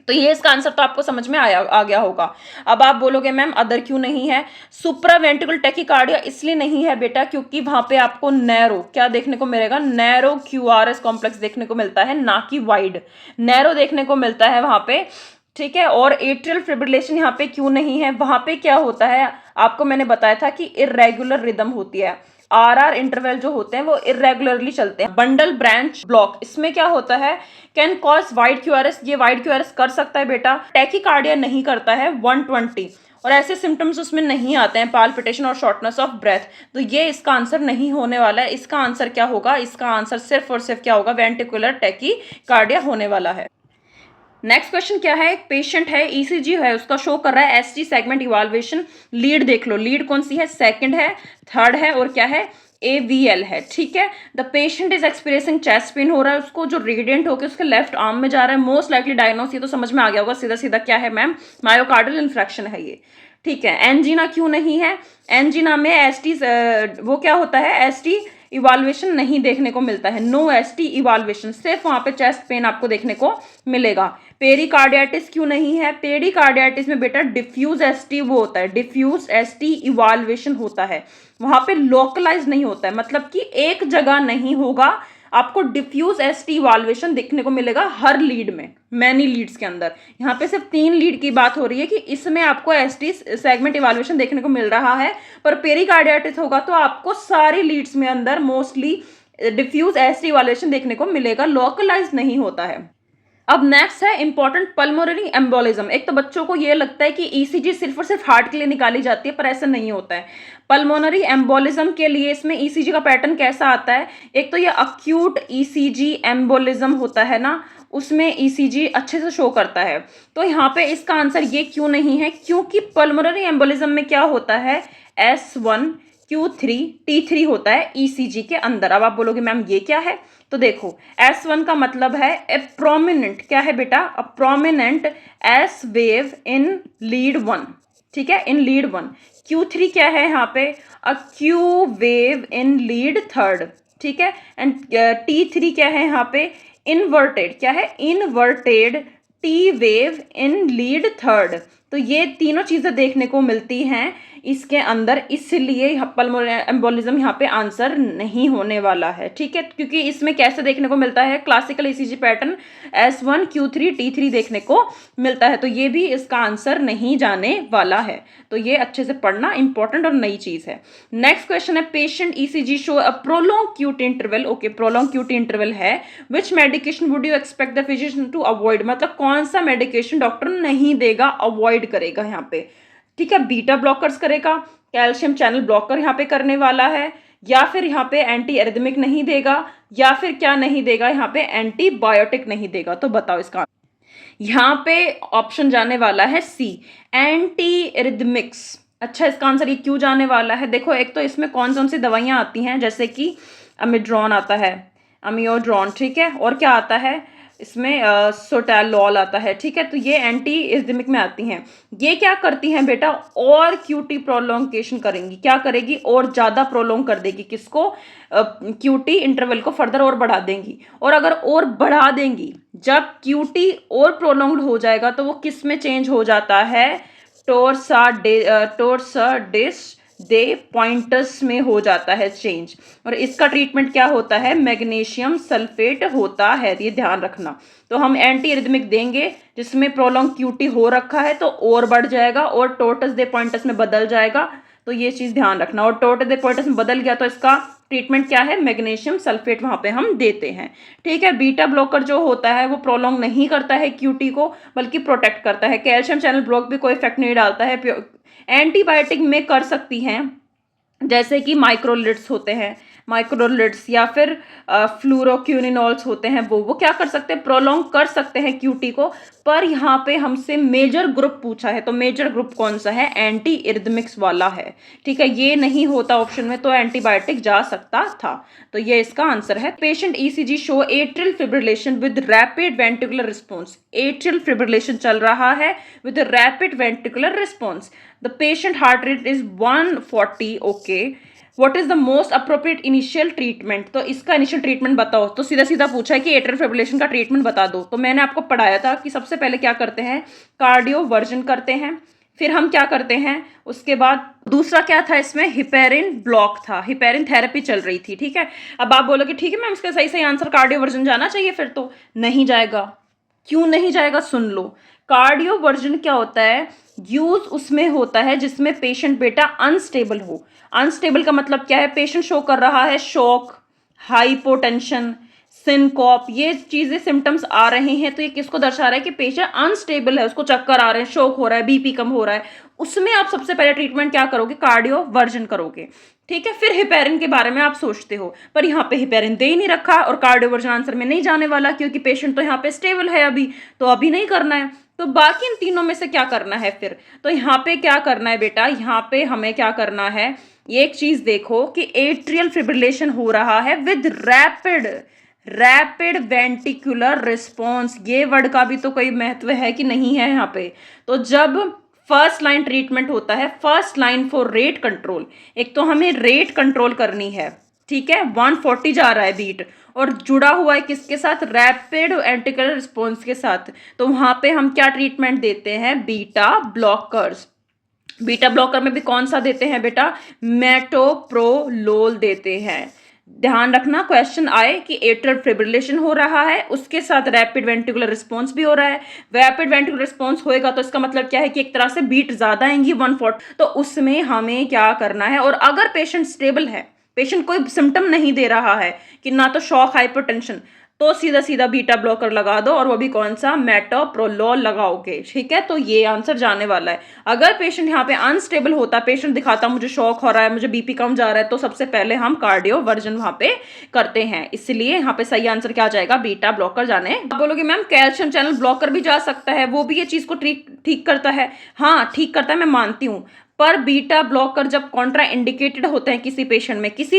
तो ये इसका आंसर तो आपको समझ में आ गया होगा। अब आप बोलोगे मैम अदर क्यों नहीं है। सुप्रा वेंट्रिकुलर टैकीकार्डिया इसलिए नहीं है बेटा क्योंकि वहां पे आपको नैरो क्या देखने को मिलेगा, नैरो क्यूआरएस कॉम्प्लेक्स देखने को मिलता है, ना कि वाइड, नैरो देखने को मिलता है वहां पे, ठीक है। और एट्रियल फिब्रिलेशन यहाँ पे क्यों नहीं है, वहां पे क्या होता है आपको मैंने बताया था कि इर्रेगुलर रिदम होती है, आर इंटरवल जो होते हैं वो इरेगुलरली चलते हैं। बंडल ब्रांच ब्लॉक इसमें क्या होता है, कैन कॉज वाइड क्यूआरएस, ये वाइड क्यूआरएस कर सकता है बेटा, टैकीकार्डिया नहीं करता है 120, और ऐसे सिम्टम्स उसमें नहीं आते हैं, पाल्पिटेशन और शॉर्टनेस ऑफ ब्रेथ। तो ये इसका आंसर नहीं होने वाला है। इसका आंसर क्या होगा, इसका आंसर सिर्फ और सिर्फ क्या होगा, वेंट्रिकुलर टैकीकार्डिया होने वाला है। नेक्स्ट क्वेश्चन क्या है, एक पेशेंट है, ईसीजी है उसका, शो कर रहा है एसटी सेगमेंट इवाल्वेशन, लीड देख लो, लीड कौन सी है, सेकंड है, थर्ड है और क्या है, AVL है, ठीक है। The patient is experiencing chest pain हो रहा है उसको, जो रेडिएंट होकर उसके लेफ्ट आर्म में जा रहा है। मोस्ट लाइकली डायग्नोस, ये तो समझ में आ गया होगा सीधा सीधा, क्या है मैम, मायोकार्डियल इन्फ्रेक्शन है ये, ठीक है। एंजीना क्यों नहीं है, एंजीना में एसटी वो क्या होता है, एसटी इवाल्वेशन नहीं देखने को मिलता है, नो एसटी इवाल्वेशन, सिर्फ वहां पे चेस्ट पेन आपको देखने को मिलेगा। पेरिकार्डियाटिस क्यों नहीं है, पेरिकार्डियाटिस में बेटा डिफ्यूज एसटी वो होता है, डिफ्यूज एसटी इवाल्वेशन होता है, वहां पे लोकलाइज नहीं होता है, मतलब कि एक जगह नहीं होगा, आपको डिफ्यूज एसटी इवाल्वेशन देखने को मिलेगा हर लीड में, मैनी लीड्स के अंदर। यहाँ पे सिर्फ 3 लीड की बात हो रही है कि इसमें आपको एसटी सेगमेंट इवाल्वेशन देखने को मिल रहा है, पर पेरिकार्डियाटिस होगा तो आपको सारी लीड्स में अंदर मोस्टली डिफ्यूज एसटी इवाल्वेशन देखने को मिलेगा, लोकलाइज नहीं होता है। अब नेक्स्ट है इंपॉर्टेंट पल्मोनरी एम्बोलिज्म। एक तो बच्चों को ये लगता है कि ईसीजी सिर्फ और सिर्फ हार्ट के लिए निकाली जाती है, पर ऐसा नहीं होता है। पल्मोनरी एम्बोलिज्म के लिए इसमें ईसीजी का पैटर्न कैसा आता है, एक तो ये अक्यूट ईसीजी एम्बोलिज्म होता है ना, उसमें ईसीजी अच्छे से शो करता है। तो यहाँ पे इसका आंसर ये क्यों नहीं है, क्योंकि पल्मोनरी एम्बोलिज्म में क्या होता है, S1 Q3 T3 होता है ईसीजी के अंदर। अब आप बोलोगे मैम ये क्या है, तो देखो S1 का मतलब है ए प्रोमिनेंट, क्या है बेटा, a prominent S wave in lead 1, ठीक है, इन लीड 1। Q3 क्या है यहाँ पे, a Q wave in lead 3rd, ठीक है। एंड T3 क्या है यहाँ पे, इन्वर्टेड, क्या है, inverted T wave in lead 3rd। तो ये तीनों चीजें देखने को मिलती हैं इसके अंदर, इसलिए पल्मोनरी एम्बोलिज्म यहाँ पे आंसर नहीं होने वाला है, ठीक है। क्योंकि इसमें कैसे देखने को मिलता है, classical ECG pattern S1 Q3 T3 देखने को मिलता है, तो ये भी इसका आंसर नहीं जाने वाला है। तो ये अच्छे से पढ़ना इंपॉर्टेंट और नई चीज है। नेक्स्ट क्वेश्चन है, patient ECG show a prolong QT interval, okay, prolong QT interval है, which medication would you expect the physician to avoid, मतलब कौन सा मेडिकेशन डॉक्टर नहीं देगा, अवॉइड करेगा यहाँ पे, ठीक है। बीटा ब्लॉकर्स करेगा, कैल्शियम चैनल ब्लॉकर यहाँ पे करने वाला है, या फिर यहाँ पे एंटी एरिथमिक नहीं देगा, या फिर क्या नहीं देगा, यहाँ पे एंटीबायोटिक नहीं देगा। तो बताओ इसका, यहाँ पे ऑप्शन जाने वाला है सी, एंटी एरिथमिक्स। अच्छा, इसका आंसर ये क्यों जाने वाला है, देखो एक तो इसमें कौन सी दवाइयाँ आती हैं, जैसे कि अमिड्रॉन आता है, अमियोड्रॉन, ठीक है, और क्या आता है इसमें, सोटैलॉल आता है, ठीक है। तो ये एंटी इज्मिक में आती हैं। ये क्या करती हैं बेटा, और क्यूटी प्रोलोंगेशन करेंगी, क्या करेगी, और ज़्यादा प्रोलोंग कर देगी, किसको, क्यूटी इंटरवल को फर्दर और बढ़ा देंगी। और अगर और बढ़ा देंगी, जब क्यूटी और प्रोलोंग्ड हो जाएगा तो वो किस में चेंज हो जाता है, टोर्साडिस दे पॉइंटर्स में हो जाता है चेंज। और इसका ट्रीटमेंट क्या होता है, मैग्नीशियम सल्फेट होता है, ये ध्यान रखना। तो हम एंटी एरिथमिक देंगे जिसमें प्रोलॉन्ग क्यूटी हो रखा है तो और बढ़ जाएगा, और टोर्टस दे पॉइंटर्स में बदल जाएगा, तो ये चीज़ ध्यान रखना। और टोर्टस दे पॉइंटर्स में बदल गया तो इसका ट्रीटमेंट क्या है, मैग्नीशियम सल्फेट वहाँ पे हम देते हैं, ठीक है। बीटा ब्लॉकर जो होता है वो प्रोलॉन्ग नहीं करता है क्यूटी को, बल्कि प्रोटेक्ट करता है। कैल्शियम चैनल ब्लॉक भी कोई इफेक्ट नहीं डालता है। एंटीबायोटिक में कर सकती हैं, जैसे कि माइक्रोलिड्स होते हैं, माइक्रोलिड्स या फिर फ्लूरोक्यूनिनॉल्स होते हैं, वो क्या कर सकते हैं, प्रोलॉन्ग कर सकते हैं क्यूटी को। पर यहाँ पे हमसे मेजर ग्रुप पूछा है, तो मेजर ग्रुप कौन सा है, एंटी इरिथमिक्स वाला है। ठीक है, ये नहीं होता ऑप्शन में तो एंटीबायोटिक जा सकता था, तो ये इसका आंसर है। Patient ECG show atrial fibrillation with rapid ventricular response. Atrial fibrillation चल रहा है with rapid ventricular response. The patient heart rate is 140। Okay, what is the most appropriate initial treatment, तो इसका इनिशियल ट्रीटमेंट बताओ। तो सीधा सीधा पूछा है कि एट्रियल फिब्रिलेशन का ट्रीटमेंट बता दो। तो मैंने आपको पढ़ाया था कि सबसे पहले क्या करते हैं, कार्डियोवर्जन करते हैं, फिर हम क्या करते हैं, उसके बाद दूसरा क्या था इसमें, हिपेरिन ब्लॉक था, हिपेरिन थेरेपी चल रही थी। ठीक है, अब आप बोलोगे ठीक है मैम इसका सही सही आंसर कार्डियोवर्जन जाना चाहिए, फिर तो नहीं जाएगा। क्यों नहीं जाएगा, सुन लो। कार्डियोवर्जन क्या होता है, यूज उसमें होता है जिसमें पेशेंट बेटा अनस्टेबल हो। अनस्टेबल का मतलब क्या है, पेशेंट शो कर रहा है शॉक, हाइपोटेंशन, सिनकॉप, ये चीजें सिम्टम्स आ रहे हैं, तो ये किसको दर्शा रहा है कि पेशेंट अनस्टेबल है, उसको चक्कर आ रहे हैं, शॉक हो रहा है, बीपी कम हो रहा है। उसमें आप सबसे पहले ट्रीटमेंट क्या करोगे, कार्डियोवर्जन करोगे। ठीक है, फिर हिपेरिन के बारे में आप सोचते हो, पर यहाँ पे हिपेरिन दे ही नहीं रखा और कार्डियोवर्जन आंसर में नहीं जाने वाला, क्योंकि पेशेंट तो यहाँ पे स्टेबल है अभी, तो अभी नहीं करना है। तो बाकी इन तीनों में से क्या करना है फिर, तो यहाँ पे क्या करना है बेटा, यहाँ पे हमें क्या करना है, एक चीज देखो कि एट्रियल फिब्रिलेशन हो रहा है विद रैपिड वेंटिकुलर रिस्पॉन्स। ये वर्ड का भी तो कोई महत्व है कि नहीं है यहाँ पे। तो जब फर्स्ट लाइन ट्रीटमेंट होता है, first line for rate control, एक तो हमें रेट कंट्रोल करनी है। ठीक है, 140 जा रहा है बीट और जुड़ा हुआ है किसके साथ, रैपिड वेंट्रिकुलर रिस्पॉन्स के साथ। तो वहां पे हम क्या ट्रीटमेंट देते हैं, बीटा ब्लॉकर्स। बीटा ब्लॉकर में भी कौन सा देते हैं बेटा, मेटोप्रोलोल देते हैं। ध्यान रखना क्वेश्चन आए कि एट्रियल फिब्रिलेशन हो रहा है, उसके साथ रैपिड वेंट्रिकुलर रिस्पॉन्स भी हो रहा है। रैपिड वेंट्रिकुलर रिस्पॉन्स होएगा तो इसका मतलब क्या है कि एक तरह से बीट ज्यादा आएंगी 140, तो उसमें हमें क्या करना है। और अगर पेशेंट स्टेबल है, पेशेंट कोई सिम्टम नहीं दे रहा है कि ना तो शॉक हाइपरटेंशन, तो सीधा सीधा बीटा ब्लॉकर लगा दो, और वो भी कौन सा, मेटोप्रोलोल लगाओगे। ठीक है, तो ये आंसर जाने वाला है। अगर पेशेंट यहाँ पे अनस्टेबल होता, पेशेंट दिखाता मुझे शॉक हो रहा है, मुझे बीपी कम जा रहा है, तो सबसे पहले हम कार्डियोवर्जन वहां पे करते हैं। इसलिए यहाँ पे सही आंसर क्या जाएगा, बीटा ब्लॉकर जाने। आप बोलोगे मैम कैल्शियम चैनल ब्लॉकर भी जा सकता है, वो भी ये चीज को ठीक करता है। हाँ ठीक करता है, मैं मानती हूँ, पर बीटा ब्लॉकर जब कॉन्ट्रा इंडिकेटेड होते हैं किसी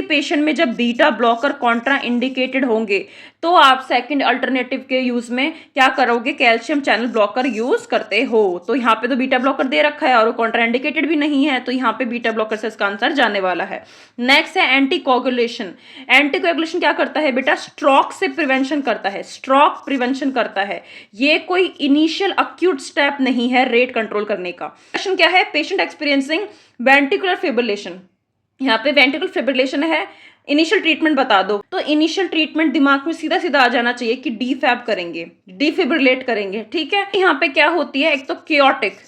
पेशेंट में जब बीटा ब्लॉकर कॉन्ट्रा इंडिकेटेड होंगे, तो आप सेकंड अल्टरनेटिव के यूज में क्या करोगे, कैल्शियम चैनल ब्लॉकर यूज करते हो। तो यहाँ पे तो बीटा ब्लॉकर दे रखा है और वो कॉन्ट्रा इंडिकेटेड भी नहीं है, तो यहाँ पे बीटा ब्लॉकर से इसका आंसर जाने वाला है। नेक्स्ट है एंटीकोगुलेशन। एंटीकोगुलेशन क्या करता है बेटा, स्ट्रोक से प्रिवेंशन करता है, स्ट्रोक प्रिवेंशन करता है। ये कोई इनिशियल अक्यूट स्टेप नहीं है रेट कंट्रोल करने का। क्वेश्चन क्या है, पेशेंट एक्सपीरियंसिंग वेंट्रिकुलर फिब्रिलेशन, यहाँ पे वेंट्रिकुलर फिब्रिलेशन है, इनिशियल ट्रीटमेंट बता दो। तो इनिशियल ट्रीटमेंट दिमाग में सीधा सीधा आ जाना चाहिए कि डीफैब करेंगे, डिफिब्रिलेट करेंगे। ठीक है, यहाँ पे क्या होती है, एक तो केओटिक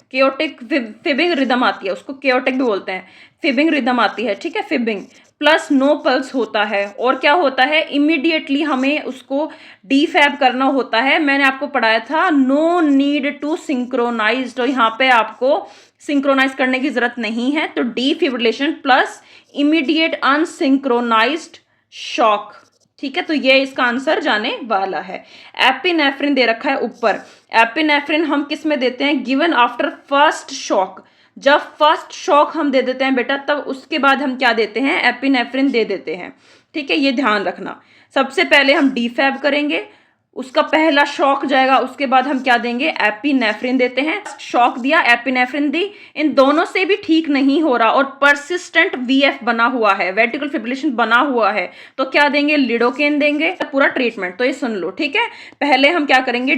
फिबिंग रिदम आती है, उसको केओटिक भी बोलते हैं, फिबिंग रिदम आती है। ठीक है, फिबिंग प्लस नो पल्स होता है, और क्या होता है, इमीडिएटली हमें उसको डीफैब करना होता है। मैंने आपको पढ़ाया था नो नीड टू सिंक्रोनाइज, तो यहाँ पे आपको सिंक्रोनाइज करने की जरूरत नहीं है। तो डीफिब्रिलेशन प्लस इमीडिएट अनसिंक्रोनाइज्ड शॉक। ठीक है, तो ये इसका आंसर जाने वाला है। एपिनेफ्रिन दे रखा है ऊपर, एपिनेफ्रिन हम किस में देते हैं, गिवन आफ्टर फर्स्ट शॉक। जब फर्स्ट शॉक हम दे देते हैं बेटा, तब उसके बाद हम क्या देते हैं, एपिनेफ्रिन दे देते हैं। ठीक है, ये ध्यान रखना। सबसे पहले हम डीफैब करेंगे, उसका पहला शॉक जाएगा, उसके बाद हम क्या देंगे, एपिनेफ्रिन देते हैं। शॉक दिया, एपिनेफ्रिन दी, इन दोनों से भी ठीक नहीं हो रहा और परसिस्टेंट वीएफ बना हुआ है, वेंट्रिकुलर फिब्रिलेशन बना हुआ है, तो क्या देंगे, लिडोकेन देंगे। पूरा ट्रीटमेंट तो ये सुन लो। ठीक है, पहले हम क्या करेंगे,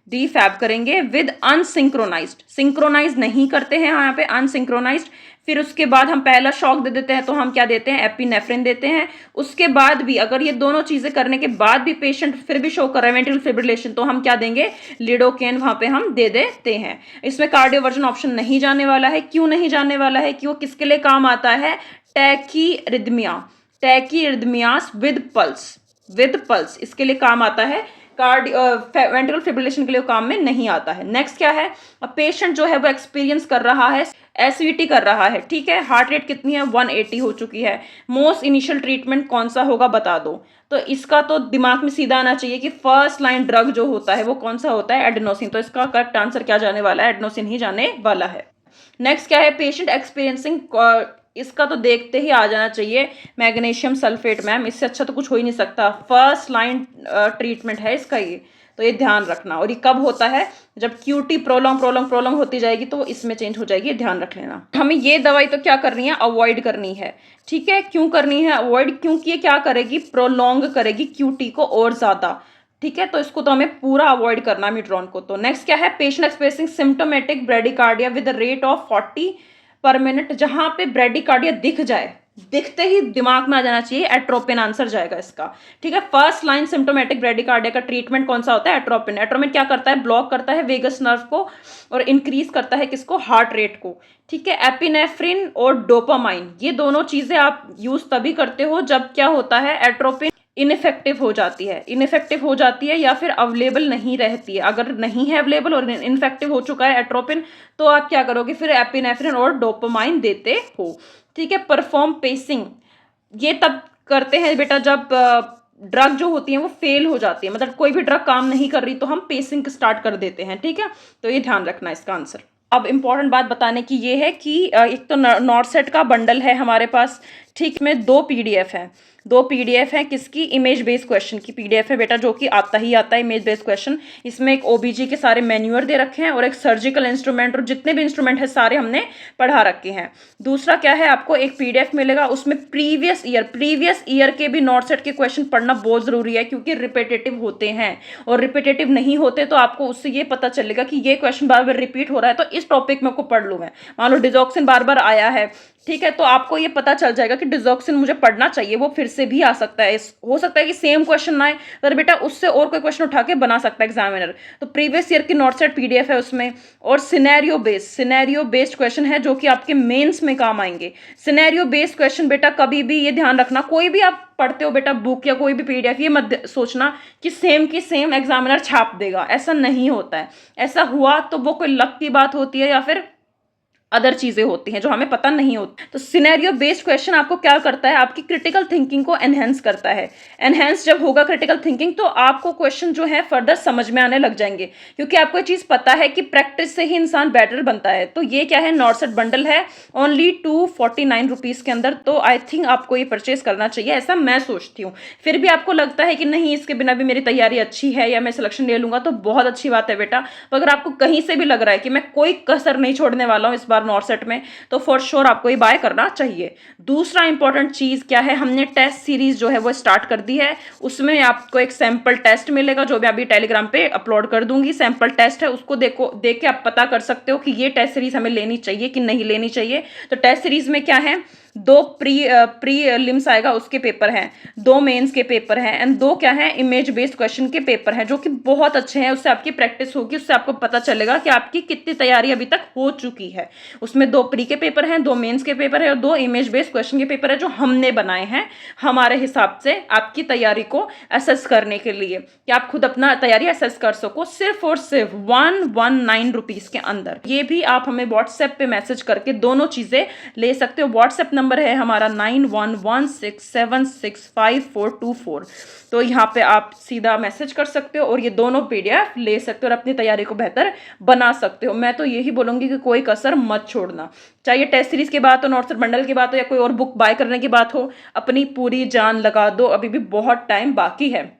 डीफैब करेंगे विद अनसिंक्रोनाइज्ड, सिंक्रोनाइज नहीं करते हैं यहाँ पे, अनसिंक्रोनाइज्ड। फिर उसके बाद हम पहला शॉक दे देते हैं, तो हम क्या देते हैं, एपिनेफ्रिन देते हैं। उसके बाद भी अगर ये दोनों चीजें करने के बाद भी पेशेंट फिर भी शो कर रहा है वेंट्रिकुलर फिब्रिलेशन, तो हम क्या देंगे, लिडोकेन वहां पे हम दे देते हैं। इसमें कार्डियोवर्जन ऑप्शन नहीं जाने वाला है। क्यों नहीं जाने वाला है, कि वो किसके लिए काम आता है, टैकीरिथमियास विद पल्स, इसके लिए काम आता है। वेंट्रिकल फिब्रिलेशन के लिए काम में नहीं आता है। नेक्स्ट क्या है, पेशेंट जो है वो एक्सपीरियंस कर रहा है, एसवीटी कर रहा है, ठीक है, हार्ट रेट कितनी है 180 हो चुकी है, मोस्ट इनिशियल ट्रीटमेंट कौन सा होगा बता दो। तो इसका तो दिमाग में सीधा आना चाहिए कि फर्स्ट लाइन ड्रग जो होता है वो कौन सा होता है, एडेनोसिन। तो इसका करेक्ट आंसर क्या जाने वाला है, एडेनोसिन ही जाने वाला है। नेक्स्ट क्या है, पेशेंट एक्सपीरियंसिंग, इसका तो देखते ही आ जाना चाहिए मैग्नीशियम सल्फेट। मैम इससे अच्छा तो कुछ हो ही नहीं सकता, फर्स्ट लाइन ट्रीटमेंट है इसका ये, तो ये ध्यान रखना। और ये कब होता है, जब क्यूटी प्रोलॉन्ग होती जाएगी तो इसमें चेंज हो जाएगी, ध्यान रख लेना। हमें ये दवाई तो क्या करनी है, अवॉइड करनी है, ठीक है। क्यों करनी है अवॉइड, क्योंकि ये क्या करेगी, प्रोलॉन्ग करेगी क्यूटी को और ज्यादा, ठीक है। तो इसको तो हमें पूरा अवॉइड करना है मिड्रॉन को। तो नेक्स्ट क्या है, patient expressing symptomatic bradycardia with rate of 40 पर मिनट। जहां पे ब्रेडिकार्डिया दिख जाए, दिखते ही दिमाग में आ जाना चाहिए एट्रोपिन, आंसर जाएगा इसका, ठीक है। फर्स्ट लाइन सिम्टोमेटिक ब्रेडिकार्डिया का ट्रीटमेंट कौन सा होता है, एट्रोपिन। एट्रोपिन क्या करता है, ब्लॉक करता है वेगस नर्व को और इंक्रीज करता है किसको, हार्ट रेट को, ठीक है। एपिनेफ्रिन और डोपामाइन, ये दोनों चीजें आप यूज तभी करते हो जब क्या होता है, एट्रोपिन इनफेक्टिव हो जाती है या फिर अवेलेबल नहीं रहती है। अगर नहीं है अवेलेबल और इनफेक्टिव हो चुका है एट्रोपिन, तो आप क्या करोगे, फिर एपिनेफ्रिन और डोपामाइन देते हो, ठीक है। परफॉर्म पेसिंग, ये तब करते हैं बेटा जब ड्रग जो होती है वो फेल हो जाती है, मतलब कोई भी ड्रग काम नहीं कर रही तो हम पेसिंग स्टार्ट कर देते हैं, ठीक है। तो ये ध्यान रखना इसका आंसर। अब इंपॉर्टेंट बात बताने की ये है कि एक तो नॉर्सेट का बंडल है हमारे पास, ठीक, में 2 पीडीएफ है, 2 पीडीएफ है किसकी, इमेज बेस्ड क्वेश्चन की पीडीएफ है बेटा, जो कि आता है इमेज बेस्ड क्वेश्चन। इसमें एक ओबीजी के सारे मैन्यूअर दे रखे हैं और एक सर्जिकल इंस्ट्रूमेंट, और जितने भी इंस्ट्रूमेंट है सारे हमने पढ़ा रखे हैं। दूसरा क्या है, आपको एक पीडीएफ मिलेगा, उसमें प्रीवियस ईयर के भी नॉर्सेट के क्वेश्चन पढ़ना बहुत जरूरी है, क्योंकि रिपीटेटिव होते हैं, और रिपीटेटिव नहीं होते तो आपको उससे ये पता चलेगा कि ये क्वेश्चन बार बार रिपीट हो रहा है, तो इस टॉपिक में को पढ़ लूँ मैं। मान लो डिजॉक्सिन बार बार आया है, ठीक है, तो आपको ये पता चल जाएगा कि डिजॉक्सिन मुझे पढ़ना चाहिए, वो फिर से भी आ सकता है, हो सकता है कि सेम क्वेश्चन ना आए, पर बेटा उससे और कोई क्वेश्चन उठा के बना सकता है एग्जामिनर। तो प्रीवियस ईयर की नॉर्सेट पीडीएफ है उसमें, और सिनेरियो बेस्ड क्वेश्चन है जो कि आपके मेंस में काम आएंगे। सिनेरियो बेस्ड क्वेश्चन बेटा कभी भी ये ध्यान रखना, कोई भी आप पढ़ते हो बेटा बुक या कोई भी पीडीएफ, ये मत सोचना कि सेम की सेम एग्जामिनर छाप देगा, ऐसा नहीं होता है। ऐसा हुआ तो वो कोई लक की बात होती है या फिर अदर चीजें होती हैं जो हमें पता नहीं होती। तो सिनेरियो बेस्ड क्वेश्चन आपको क्या करता है, आपकी क्रिटिकल थिंकिंग को एनहेंस करता है। एनहेंस जब होगा क्रिटिकल थिंकिंग, तो आपको क्वेश्चन जो है फर्दर समझ में आने लग जाएंगे, क्योंकि आपको ये चीज पता है कि प्रैक्टिस से ही इंसान बेटर बनता है। तो ये क्या है, नॉर्सेट बंडल है, ओनली 249 रुपीज के अंदर। तो आई थिंक आपको ये परचेज करना चाहिए, ऐसा मैं सोचती हूँ। फिर भी आपको लगता है कि नहीं इसके बिना भी मेरी तैयारी अच्छी है या मैं सिलेक्शन ले लूंगा, तो बहुत अच्छी बात है बेटा। तो अगर आपको कहीं से भी लग रहा है कि मैं कोई कसर नहीं छोड़ने वाला हूँ इस बार नॉर्सेट में, तो फॉर श्योर आपको ये बाय करना चाहिए। दूसरा इंपॉर्टेंट चीज क्या है, हमने टेस्ट सीरीज जो है वो स्टार्ट कर दी है, उसमें आपको एक सैंपल टेस्ट मिलेगा जो मैं अभी टेलीग्राम पे अपलोड कर दूंगी। सैंपल टेस्ट है, उसको देख के आप पता कर सकते हो कि ये टेस्ट सीरीज हमें लेनी चाहिए कि नहीं लेनी चाहिए। तो टेस्ट सीरीज में क्या है, 2 प्री लिम्स आएगा उसके पेपर हैं, 2 मेंस के पेपर हैं, एंड 2 क्या है, इमेज बेस्ड क्वेश्चन के पेपर हैं, जो कि बहुत अच्छे हैं। उससे आपकी प्रैक्टिस होगी, उससे आपको पता चलेगा कि आपकी कितनी तैयारी अभी तक हो चुकी है। उसमें 2 प्री के पेपर हैं, 2 मेंस के पेपर है और 2 इमेज बेस्ड क्वेश्चन के पेपर है, जो हमने बनाए हैं हमारे हिसाब से आपकी तैयारी को असेस करने के लिए, कि आप खुद अपना तैयारी असेस कर सको, सिर्फ और सिर्फ 119 रुपीज के अंदर। ये भी आप हमें व्हाट्सएप पे मैसेज करके दोनों चीजें ले सकते हो। व्हाट्सएप नंबर है हमारा 9116765424। तो यहाँ पे आप सीधा मैसेज कर सकते हो और ये दोनों पीडीएफ ले सकते हो और अपनी तैयारी को बेहतर बना सकते हो। मैं तो यही बोलूंगी कि कोई कसर मत छोड़ना, चाहे टेस्ट सीरीज की बात हो, नॉर्सेट बंडल की बात हो, या कोई और बुक बाय करने की बात हो, अपनी पूरी जान लगा दो, अभी भी बहुत टाइम बाकी है।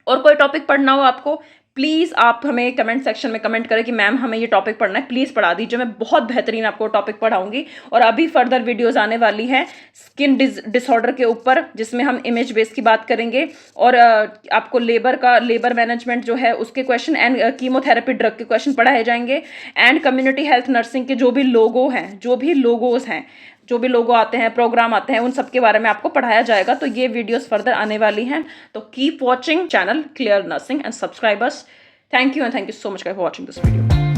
और कोई टॉपिक पढ़ना हो आपको, प्लीज़ आप हमें कमेंट सेक्शन में कमेंट करें कि मैम हमें ये टॉपिक पढ़ना है, प्लीज़ पढ़ा दीजिए। मैं बहुत बेहतरीन आपको टॉपिक पढ़ाऊंगी। और अभी फर्दर वीडियोस आने वाली हैं स्किन डिसऑर्डर के ऊपर, जिसमें हम इमेज बेस की बात करेंगे, और आपको लेबर मैनेजमेंट जो है उसके क्वेश्चन, एंड कीमोथेरेपी ड्रग के क्वेश्चन पढ़ाए जाएंगे, एंड कम्युनिटी हेल्थ नर्सिंग के जो भी लोगो आते हैं, प्रोग्राम आते हैं, उन सब के बारे में आपको पढ़ाया जाएगा। तो ये वीडियोस फर्दर आने वाली हैं। तो keep watching channel clear nursing and subscribers. Thank you and thank you so much for watching this video.